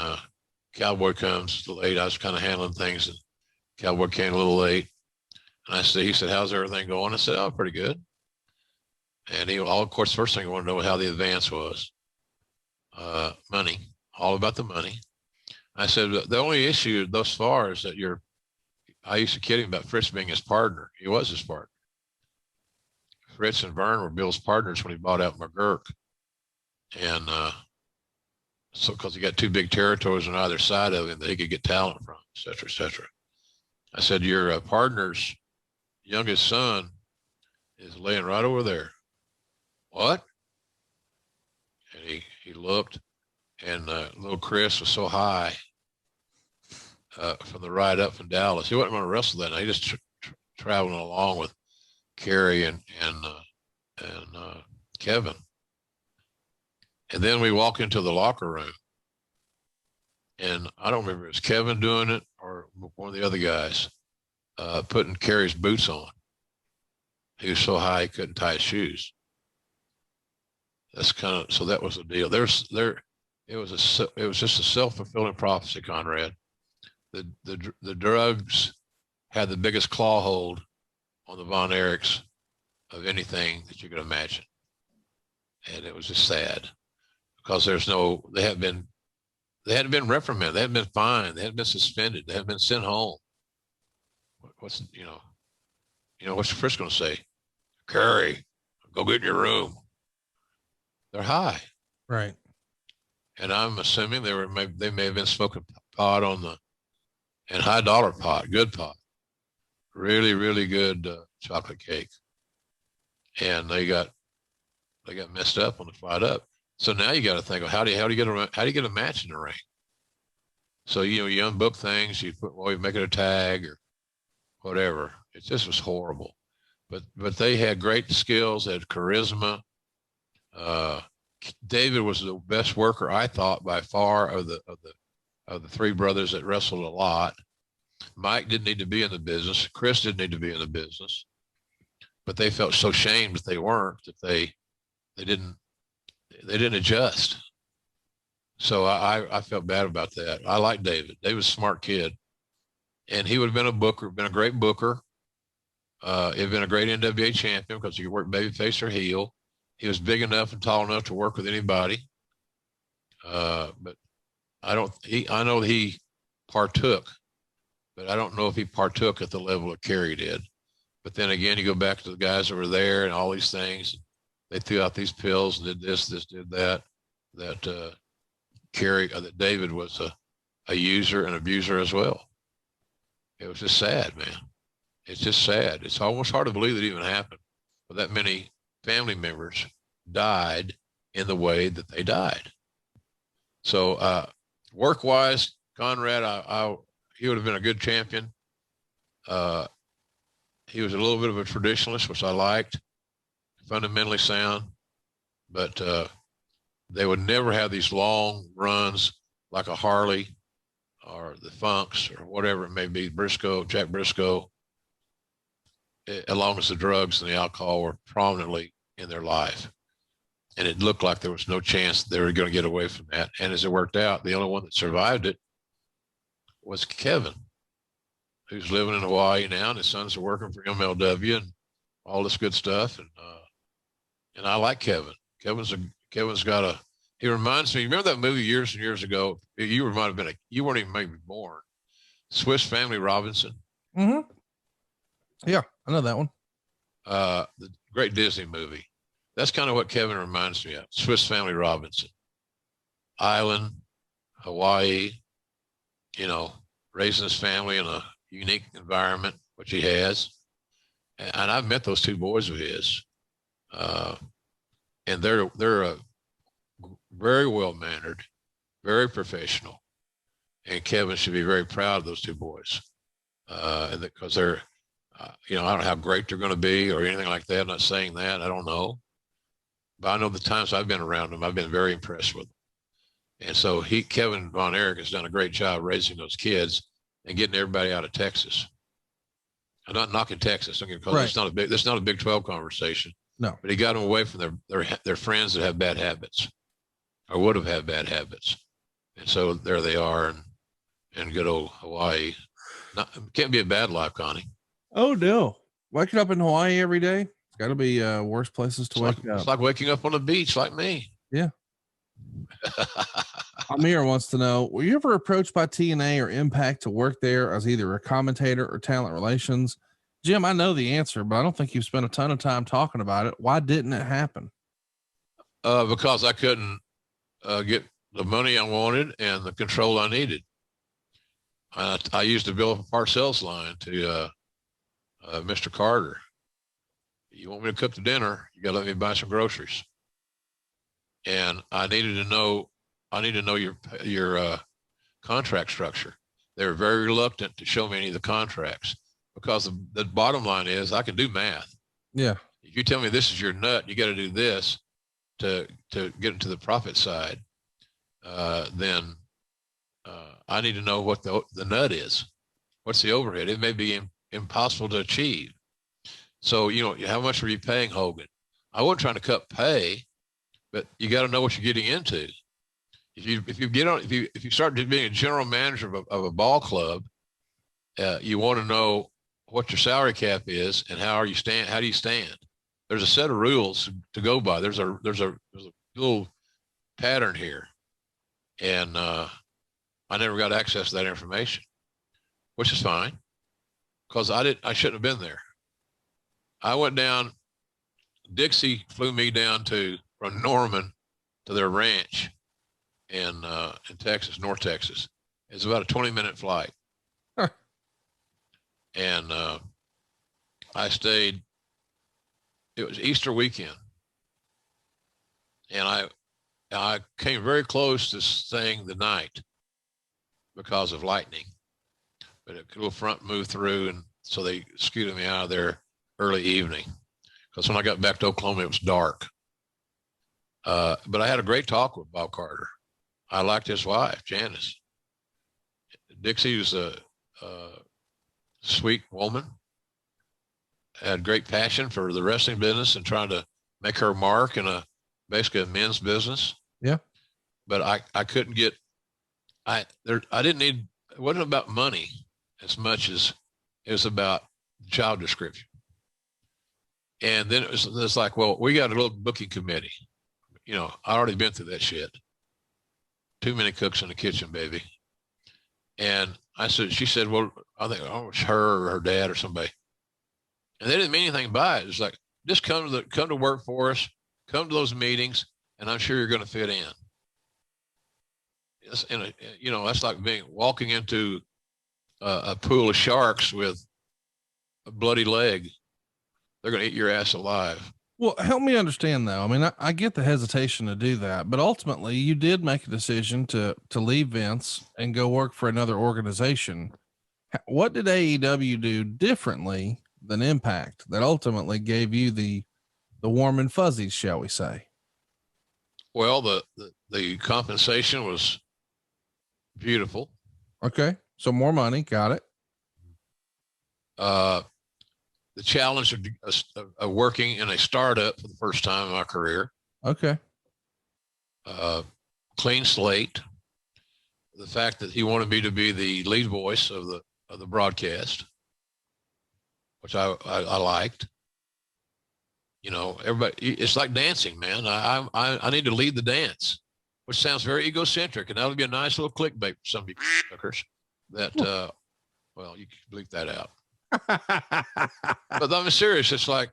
Cowboy comes late. I was kind of handling things, and Cowboy came a little late. And he said, "How's everything going?" I said, "Oh, pretty good." And of course, first thing I wanted to know how the advance was. Money, all about the money. I said, the only issue thus far is that I used to kid him about Fritz being his partner. He was his partner. Fritz and Vern were Bill's partners when he bought out McGurk. And so because he got two big territories on either side of him that he could get talent from, et cetera, et cetera. I said, your partner's youngest son is laying right over there. What? And he looked, and little Chris was so high from the ride up from Dallas. He wasn't going to wrestle that night. He just traveling along with Kerry and Kevin. And then we walk into the locker room, and I don't remember if it was Kevin doing it or one of the other guys putting Kerry's boots on. He was so high he couldn't tie his shoes. So that was the deal. It was just a self-fulfilling prophecy, Conrad. The drugs had the biggest claw hold on the Von Erichs of anything that you could imagine. And it was just sad because they hadn't been reprimanded. They hadn't been fined. They hadn't been suspended. They hadn't been sent home. What's Fritz going to say? Kerry, go get in your room. They're high. Right. And I'm assuming they may have been smoking pot and high dollar pot, good pot, really, really good chocolate cake. And they got messed up on the fight up. So now you got to think of how do you get a match in the ring? So, you unbook things, you make it a tag or whatever. It just was horrible. But they had great skills, they had charisma. David was the best worker, I thought, by far of the three brothers that wrestled a lot. Mike didn't need to be in the business. Chris didn't need to be in the business, but they felt so shamed that they weren't, that they didn't adjust. So I felt bad about that. I like David. David's a smart kid, and he would have been a booker, been a great booker. He'd been a great NWA champion because he could work babyface or heel. He was big enough and tall enough to work with anybody. But I know he partook, but I don't know if he partook at the level of Kerry did. But then again, you go back to the guys that were there and all these things. They threw out these pills and did this, did that. That David was a user and abuser as well. It was just sad, man. It's just sad. It's almost hard to believe that it even happened. But that many family members died in the way that they died. So work-wise, Conrad, he would have been a good champion. He was a little bit of a traditionalist, which I liked, fundamentally sound, but they would never have these long runs like a Harley or the Funks or whatever it may be, Jack Briscoe, along with the drugs and the alcohol were prominently in their life. And it looked like there was no chance they were going to get away from that. And as it worked out, the only one that survived it was Kevin, who's living in Hawaii now, and his sons are working for MLW and all this good stuff. And I like Kevin. Kevin's got a, he reminds me, remember that movie years and years ago? You might have been you weren't even maybe born. Swiss Family Robinson. Mm-hmm. Yeah, I know that one. The great Disney movie. That's kind of what Kevin reminds me of. Swiss Family Robinson. Island, Hawaii, raising his family in a unique environment, which he has. And I've met those two boys of his. And they're a very well-mannered, very professional. And Kevin should be very proud of those two boys. Because they're, I don't know how great they're going to be or anything like that. I'm not saying that. I don't know. But I know the times I've been around them, I've been very impressed with them. And so Kevin Von Erich has done a great job raising those kids and getting everybody out of Texas. I'm not knocking Texas, because right. That's not a Big 12 conversation. No. But he got them away from their friends that have bad habits or would have had bad habits. And so there they are in good old Hawaii. Can't be a bad life, Connie. Oh, no. Waking up in Hawaii every day. It's got to be worse places to wake up. It's like waking up on the beach like me. Yeah. Amir wants to know, were you ever approached by TNA or Impact to work there as either a commentator or talent relations? Jim, I know the answer, but I don't think you've spent a ton of time talking about it. Why didn't it happen? Because I couldn't get the money I wanted and the control I needed. I used to build a Parcells line to Mr. Carter. You want me to cook the dinner? You got to let me buy some groceries. And I needed to know your contract structure. They were very reluctant to show me any of the contracts because the bottom line is I can do math. Yeah. If you tell me this is your nut, you got to do this to get into the profit side. Then I need to know what the nut is. What's the overhead? It may be impossible to achieve. So, how much were you paying Hogan? I wasn't trying to cut pay, but you got to know what you're getting into. If you start being a general manager of a ball club, you want to know what your salary cap is and how do you stand? There's a set of rules to go by. There's a little pattern here, and I never got access to that information, which is fine because I shouldn't have been there. I went down. Dixie flew me down from Norman to their ranch in Texas, North Texas. It's about a 20-minute flight. Huh. And I stayed, it was Easter weekend. And I came very close to staying the night because of lightning. But a little front moved through, and so they scooted me out of there early evening. Because when I got back to Oklahoma, it was dark. But I had a great talk with Bob Carter. I liked his wife, Janice. Dixie was a sweet woman, had great passion for the wrestling business and trying to make her mark in basically a men's business. Yeah. But I couldn't get, it wasn't about money as much as it was about job description. And then it was like, well, we got a little booking committee. I already been through that shit. Too many cooks in the kitchen, baby. And she said, well, I think it was her or her dad or somebody. And they didn't mean anything by it. It's like, just come to work for us, come to those meetings, and I'm sure you're going to fit in. That's like walking into a pool of sharks with a bloody leg. They're going to eat your ass alive. Well, help me understand though. I mean, I get the hesitation to do that, but ultimately you did make a decision to leave Vince and go work for another organization. What did AEW do differently than Impact that ultimately gave you the warm and fuzzies, shall we say? Well, the compensation was beautiful. Okay. So more money. Got it. The challenge of working in a startup for the first time in my career. Okay. Clean slate. The fact that he wanted me to be the lead voice of the broadcast, which I liked. You know, everybody, it's like dancing, man. I need to lead the dance, which sounds very egocentric, and that'll be a nice little clickbait for some of you fuckers that, well, you can bleep that out. But I'm serious. It's like,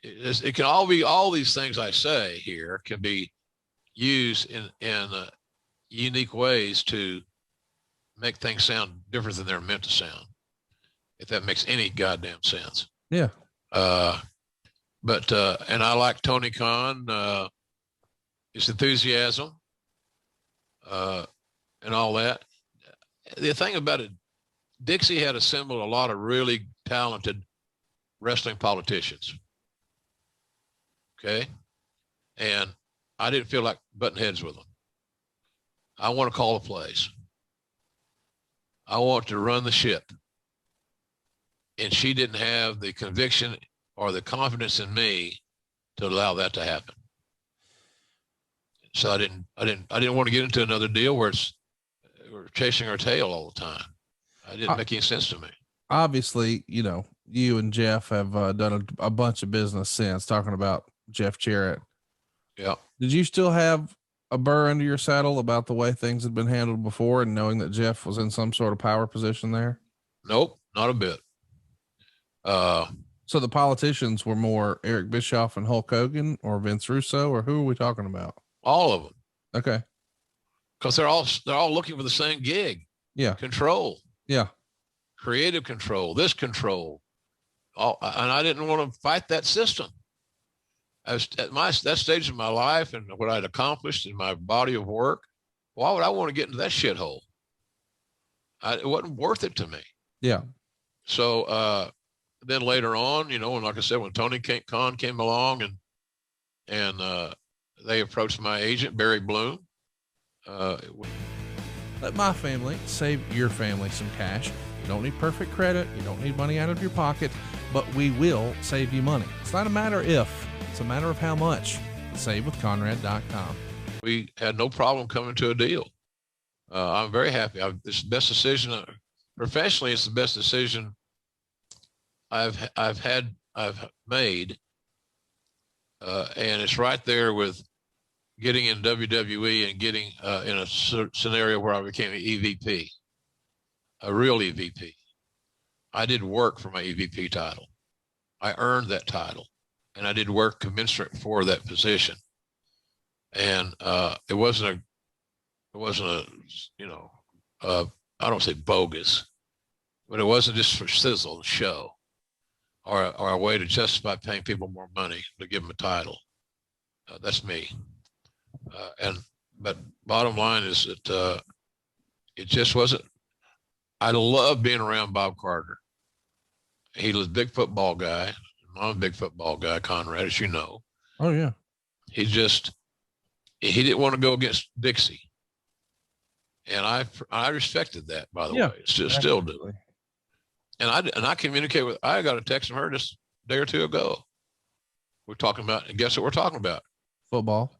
it can all be, all these things I say here can be used in unique ways to make things sound different than they're meant to sound, if that makes any goddamn sense. Yeah. But and I like Tony Khan, his enthusiasm, and all that. The thing about it, Dixie had assembled a lot of really talented wrestling politicians. Okay. And I didn't feel like butting heads with them. I want to call the plays. I want to run the ship. And she didn't have the conviction or the confidence in me to allow that to happen. So I didn't want to get into another deal where we're chasing our tail all the time. It didn't make any sense to me. Obviously, you know, you and Jeff have done a bunch of business since, talking about Jeff Jarrett. Yeah. Did you still have a burr under your saddle about the way things had been handled before, and knowing that Jeff was in some sort of power position there? Nope, not a bit. So the politicians were more Eric Bischoff and Hulk Hogan, or Vince Russo, or who are we talking about? All of them. Okay. Because they're all looking for the same gig. Yeah. Control. Yeah. Creative control. This control. And I didn't want to fight that system. I was at that stage of my life and what I'd accomplished in my body of work. Why would I want to get into that shithole? It wasn't worth it to me. Yeah. So then later on, you know, and like I said, when Tony Khan came along and they approached my agent, Barry Bloom. Let my family save your family some cash. You don't need perfect credit. You don't need money out of your pocket, but we will save you money. It's not a matter if, it's a matter of how much. SaveWithConrad.com. We had no problem coming to a deal. I'm very happy. It's the best decision professionally. It's the best decision I've made. And it's right there with getting in WWE and getting in a scenario where I became an EVP, a real EVP. I did work for my EVP title. I earned that title, and I did work commensurate for that position. And it wasn't a, you know, I don't say bogus, but it wasn't just for sizzle and show or a way to justify paying people more money to give them a title. That's me. But bottom line is that it just wasn't. I love being around Bob Carter. He was a big football guy. I'm a big football guy, Conrad, as you know. Oh yeah. He didn't want to go against Dixie, and I respected that. By the way, still do. And I communicate with. I got a text from her just a day or two ago. We're talking about, and guess what we're talking about? Football.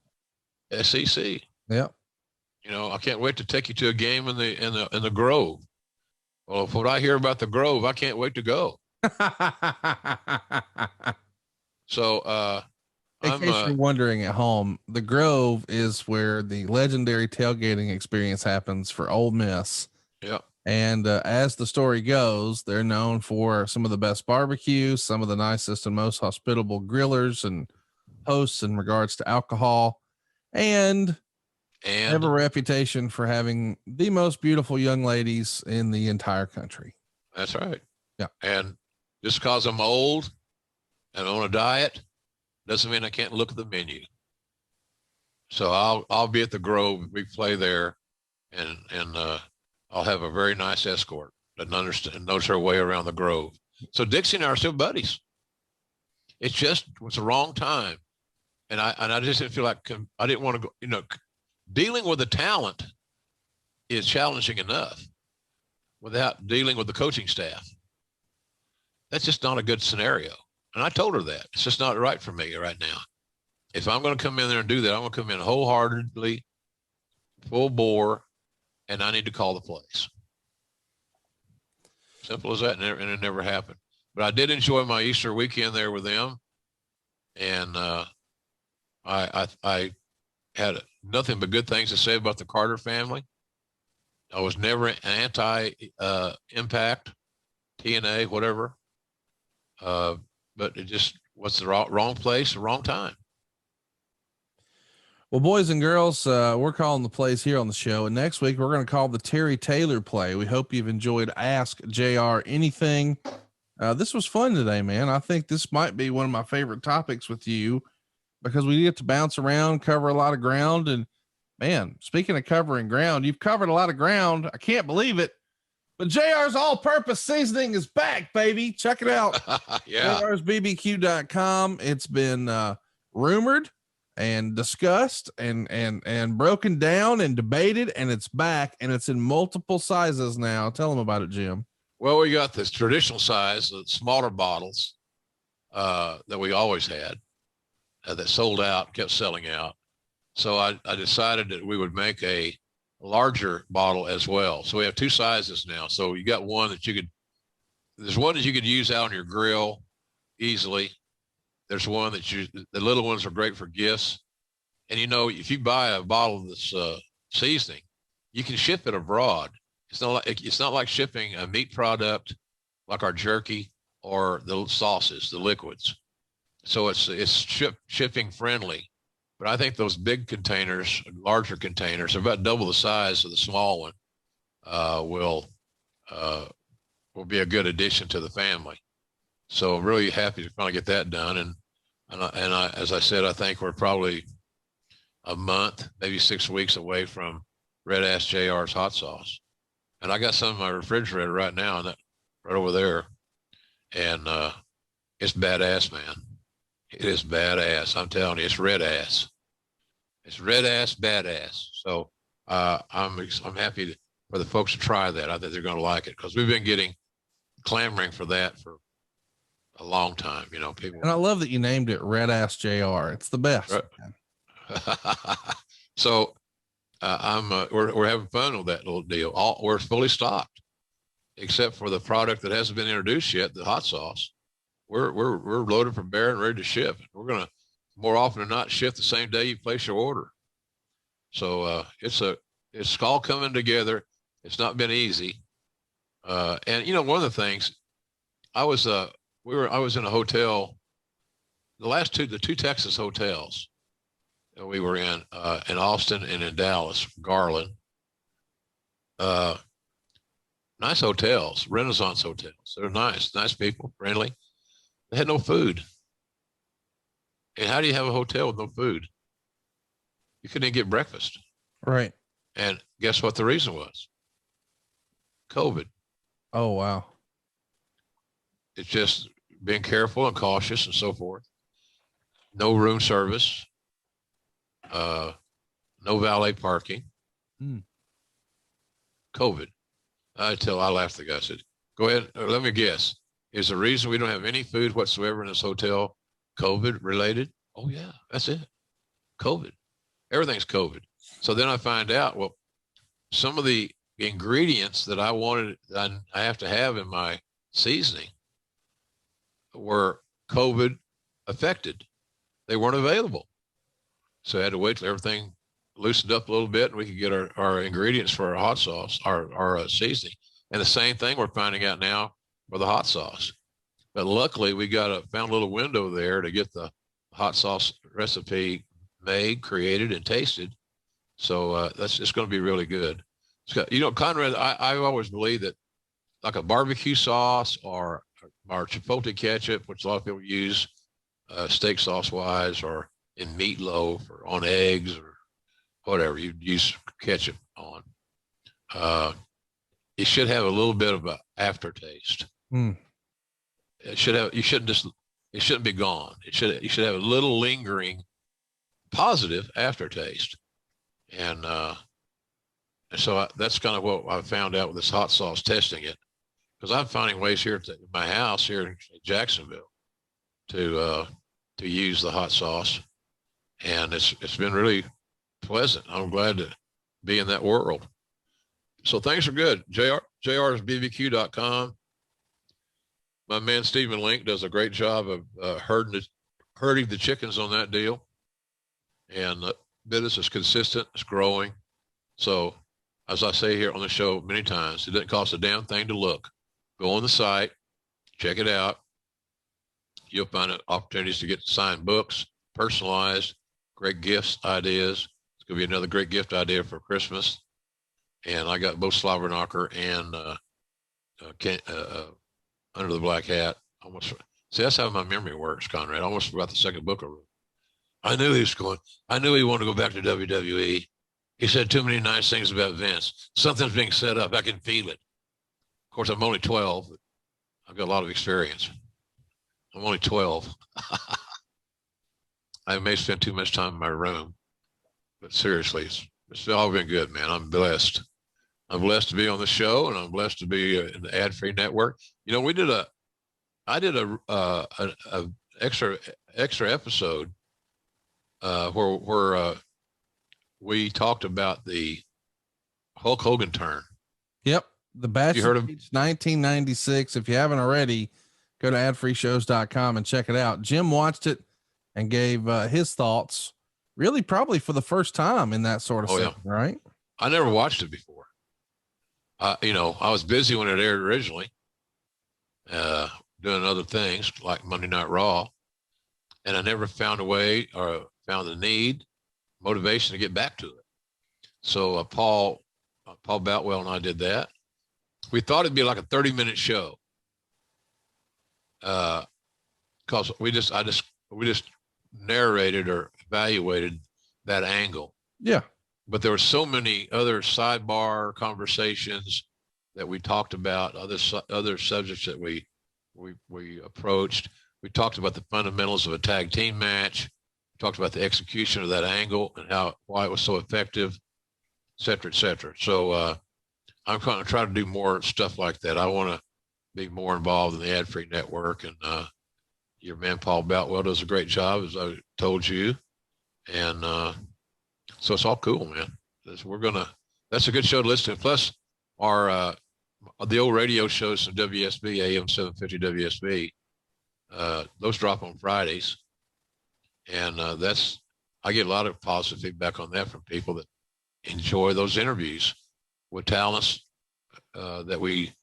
SEC. Yeah. You know, I can't wait to take you to a game in the Grove. Well, if what I hear about the Grove, I can't wait to go. So, in case you're wondering at home, the Grove is where the legendary tailgating experience happens for Ole Miss. Yeah. And as the story goes, they're known for some of the best barbecues, some of the nicest and most hospitable grillers and hosts in regards to alcohol, and have a reputation for having the most beautiful young ladies in the entire country. That's right. Yeah. And just because I'm old and on a diet doesn't mean I can't look at the menu. So I'll be at the Grove. We play there, and I'll have a very nice escort that knows her way around the Grove. So Dixie and I are still buddies. It just was the wrong time. And I just didn't feel like I didn't want to go, you know, dealing with the talent is challenging enough without dealing with the coaching staff. That's just not a good scenario. And I told her that. It's just not right for me right now. If I'm going to come in there and do that, I'm going to come in wholeheartedly, full bore, and I need to call the plays. Simple as that, and it never happened. But I did enjoy my Easter weekend there with them, and I had nothing but good things to say about the Carter family. I was never an anti-impact, TNA, whatever. But it just was the wrong place, the wrong time. Well, boys and girls, we're calling the plays here on the show, and next week we're going to call the Terry Taylor play. We hope you've enjoyed Ask JR Anything. This was fun today, man. I think this might be one of my favorite topics with you because we get to bounce around, cover a lot of ground. And man, speaking of covering ground, you've covered a lot of ground. I can't believe it, but JR's all-purpose seasoning is back, baby. Check it out. Yeah. JR'sBBQ.com. It's been rumored and discussed and broken down and debated, and it's back, and it's in multiple sizes now. Tell them about it, Jim. Well, we got this traditional size, the smaller bottles that we always had that sold out, kept selling out. So I decided that we would make a larger bottle as well. So we have two sizes now. So you got one that there's one that you could use out on your grill easily. There's one that the little ones are great for gifts. And, if you buy a bottle of this seasoning, you can ship it abroad. It's not like shipping a meat product like our jerky or the sauces, the liquids. So it's shipping friendly. But I think those big containers, larger containers, about double the size of the small one, will be a good addition to the family. So I'm really happy to finally get that done. And as I said, I think we're probably a month, maybe 6 weeks away from Red Ass JR's hot sauce. And I got some in my refrigerator right now, and that right over there. And it's badass, man. It is badass. I'm telling you, it's red ass. It's red ass, badass. So I'm happy for the folks to try that. I think they're going to like it because we've been clamoring for that for a long time. People. And I love that you named it Red Ass JR. It's the best. Right. So we're having fun with that little deal. We're fully stocked, except for the product that hasn't been introduced yet, the hot sauce. We're loaded for bear and ready to ship. We're gonna more often than not ship the same day you place your order. So it's all coming together. It's not been easy. And one of the things I was in a hotel, the two Texas hotels that we were in Austin and in Dallas, Garland. Nice hotels, Renaissance hotels. They're nice people, friendly. They had no food. And how do you have a hotel with no food? You couldn't even get breakfast. Right. And guess what the reason was? COVID. Oh, wow. It's just being careful and cautious and so forth. No room service. No valet parking. COVID. I laughed at the guy. I said, go ahead. Let me guess. Is the reason we don't have any food whatsoever in this hotel COVID related? Oh yeah, that's it. COVID. Everything's COVID. So then I find out, well, some of the ingredients that I wanted, I have to have in my seasoning were COVID affected. They weren't available. So I had to wait till everything loosened up a little bit and we could get our ingredients for our hot sauce, our seasoning. And the same thing we're finding out now for the hot sauce. But luckily we found a little window there to get the hot sauce recipe made, created, and tasted. So it's going to be really good. Conrad, I've always believed that like a barbecue sauce or chipotle ketchup, which a lot of people use steak sauce wise, or in meatloaf or on eggs or whatever you use ketchup on, it should have a little bit of an aftertaste. It shouldn't be gone. You should have a little lingering positive aftertaste. And And so that's kind of what I found out with this hot sauce, testing it, because I'm finding ways here at my house here in Jacksonville to use the hot sauce, and it's been really pleasant. I'm glad to be in that world. So things are good. JRsBBQ.com. My man Stephen Link does a great job of herding the chickens on that deal, and the business is consistent. It's growing. So, as I say here on the show many times, it doesn't cost a damn thing to look. Go on the site, check it out. You'll find opportunities to get signed books, personalized, great gifts, ideas. It's going to be another great gift idea for Christmas. And I got both Slobberknocker and Under the Black Hat. See, that's how my memory works, Conrad. I almost forgot the second book I wrote. I knew he wanted to go back to WWE. He said too many nice things about Vince. Something's being set up. I can feel it. Of course, I'm only 12. But I've got a lot of experience. I'm only 12. I may spend too much time in my room, but seriously, it's all been good, man. I'm blessed. I'm blessed to be on the show, and I'm blessed to be in the ad-free network. You know, I did a extra episode where we talked about the Hulk Hogan turn. Yep. The Bachelor you heard of 1996. If you haven't already, go to adfreeshows.com and check it out. Jim watched it and gave his thoughts, really probably for the first time in that sort of setting, right? I never watched it before. I was busy when it aired originally, doing other things like Monday Night Raw, and I never found a way or found the need, motivation to get back to it. So Paul Boutwell and I did that. We thought it'd be like a 30-minute show, because we just narrated or evaluated that angle. Yeah. But there were so many other sidebar conversations that we talked about, other subjects that we approached. We talked about the fundamentals of a tag team match. We talked about the execution of that angle and why it was so effective, et cetera, et cetera. So I'm going to try to do more stuff like that. I want to be more involved in the ad-free network, and your man Paul Boutwell does a great job, as I told you, and so it's all cool, man. That's a good show to listen to. Plus, our the old radio shows from WSB, AM 750 WSB, those drop on Fridays, and I get a lot of positive feedback on that from people that enjoy those interviews with talents that we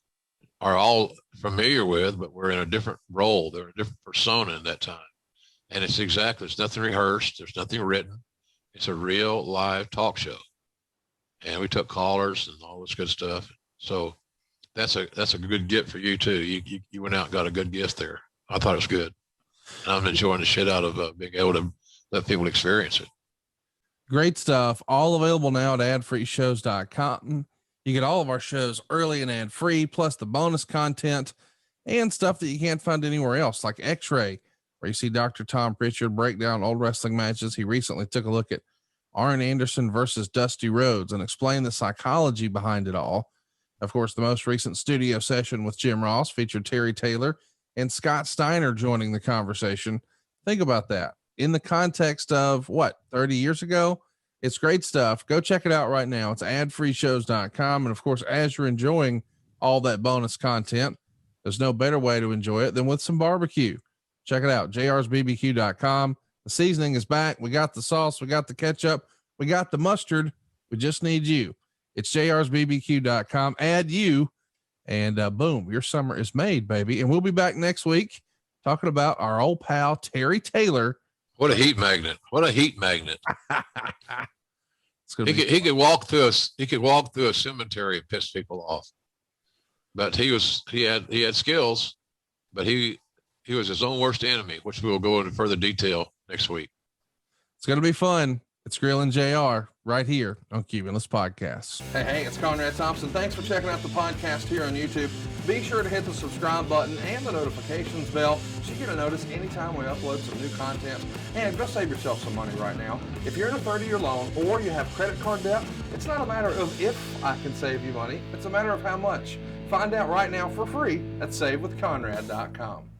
are all familiar with, but we're in a different role. They're a different persona in that time, and it's nothing rehearsed. There's nothing written. It's a real live talk show, and we took callers and all this good stuff. So that's a good gift for you too. You went out and got a good gift there. I thought it was good, and I'm enjoying the shit out of being able to let people experience it. Great stuff. All available now at adfreeshows.com. You get all of our shows early and ad free, plus the bonus content and stuff that you can't find anywhere else, like X-Ray, where you see Dr. Tom Pritchard break down old wrestling matches. He recently took a look at Arn Anderson versus Dusty Rhodes and explained the psychology behind it all. Of course, the most recent studio session with Jim Ross featured Terry Taylor and Scott Steiner joining the conversation. Think about that in the context of 30 years ago. It's great stuff. Go check it out right now. It's adfreeshows.com. And of course, as you're enjoying all that bonus content, there's no better way to enjoy it than with some barbecue. Check it out. jrsbbq.com. The seasoning is back. We got the sauce. We got the ketchup. We got the mustard. We just need you. It's jrsbbq.com. Add you, and boom, your summer is made, baby. And we'll be back next week talking about our old pal, Terry Taylor. What a heat magnet. What a heat magnet. He could walk through a cemetery and piss people off. But he had skills, but he was his own worst enemy, which we will go into further detail next week. It's going to be fun. It's Grill and JR right here on Cumulus Podcasts. Hey, it's Conrad Thompson. Thanks for checking out the podcast here on YouTube. Be sure to hit the subscribe button and the notifications bell so you get a notice anytime we upload some new content. And go save yourself some money right now. If you're in a 30-year loan or you have credit card debt, it's not a matter of if I can save you money, it's a matter of how much. Find out right now for free at SaveWithConrad.com.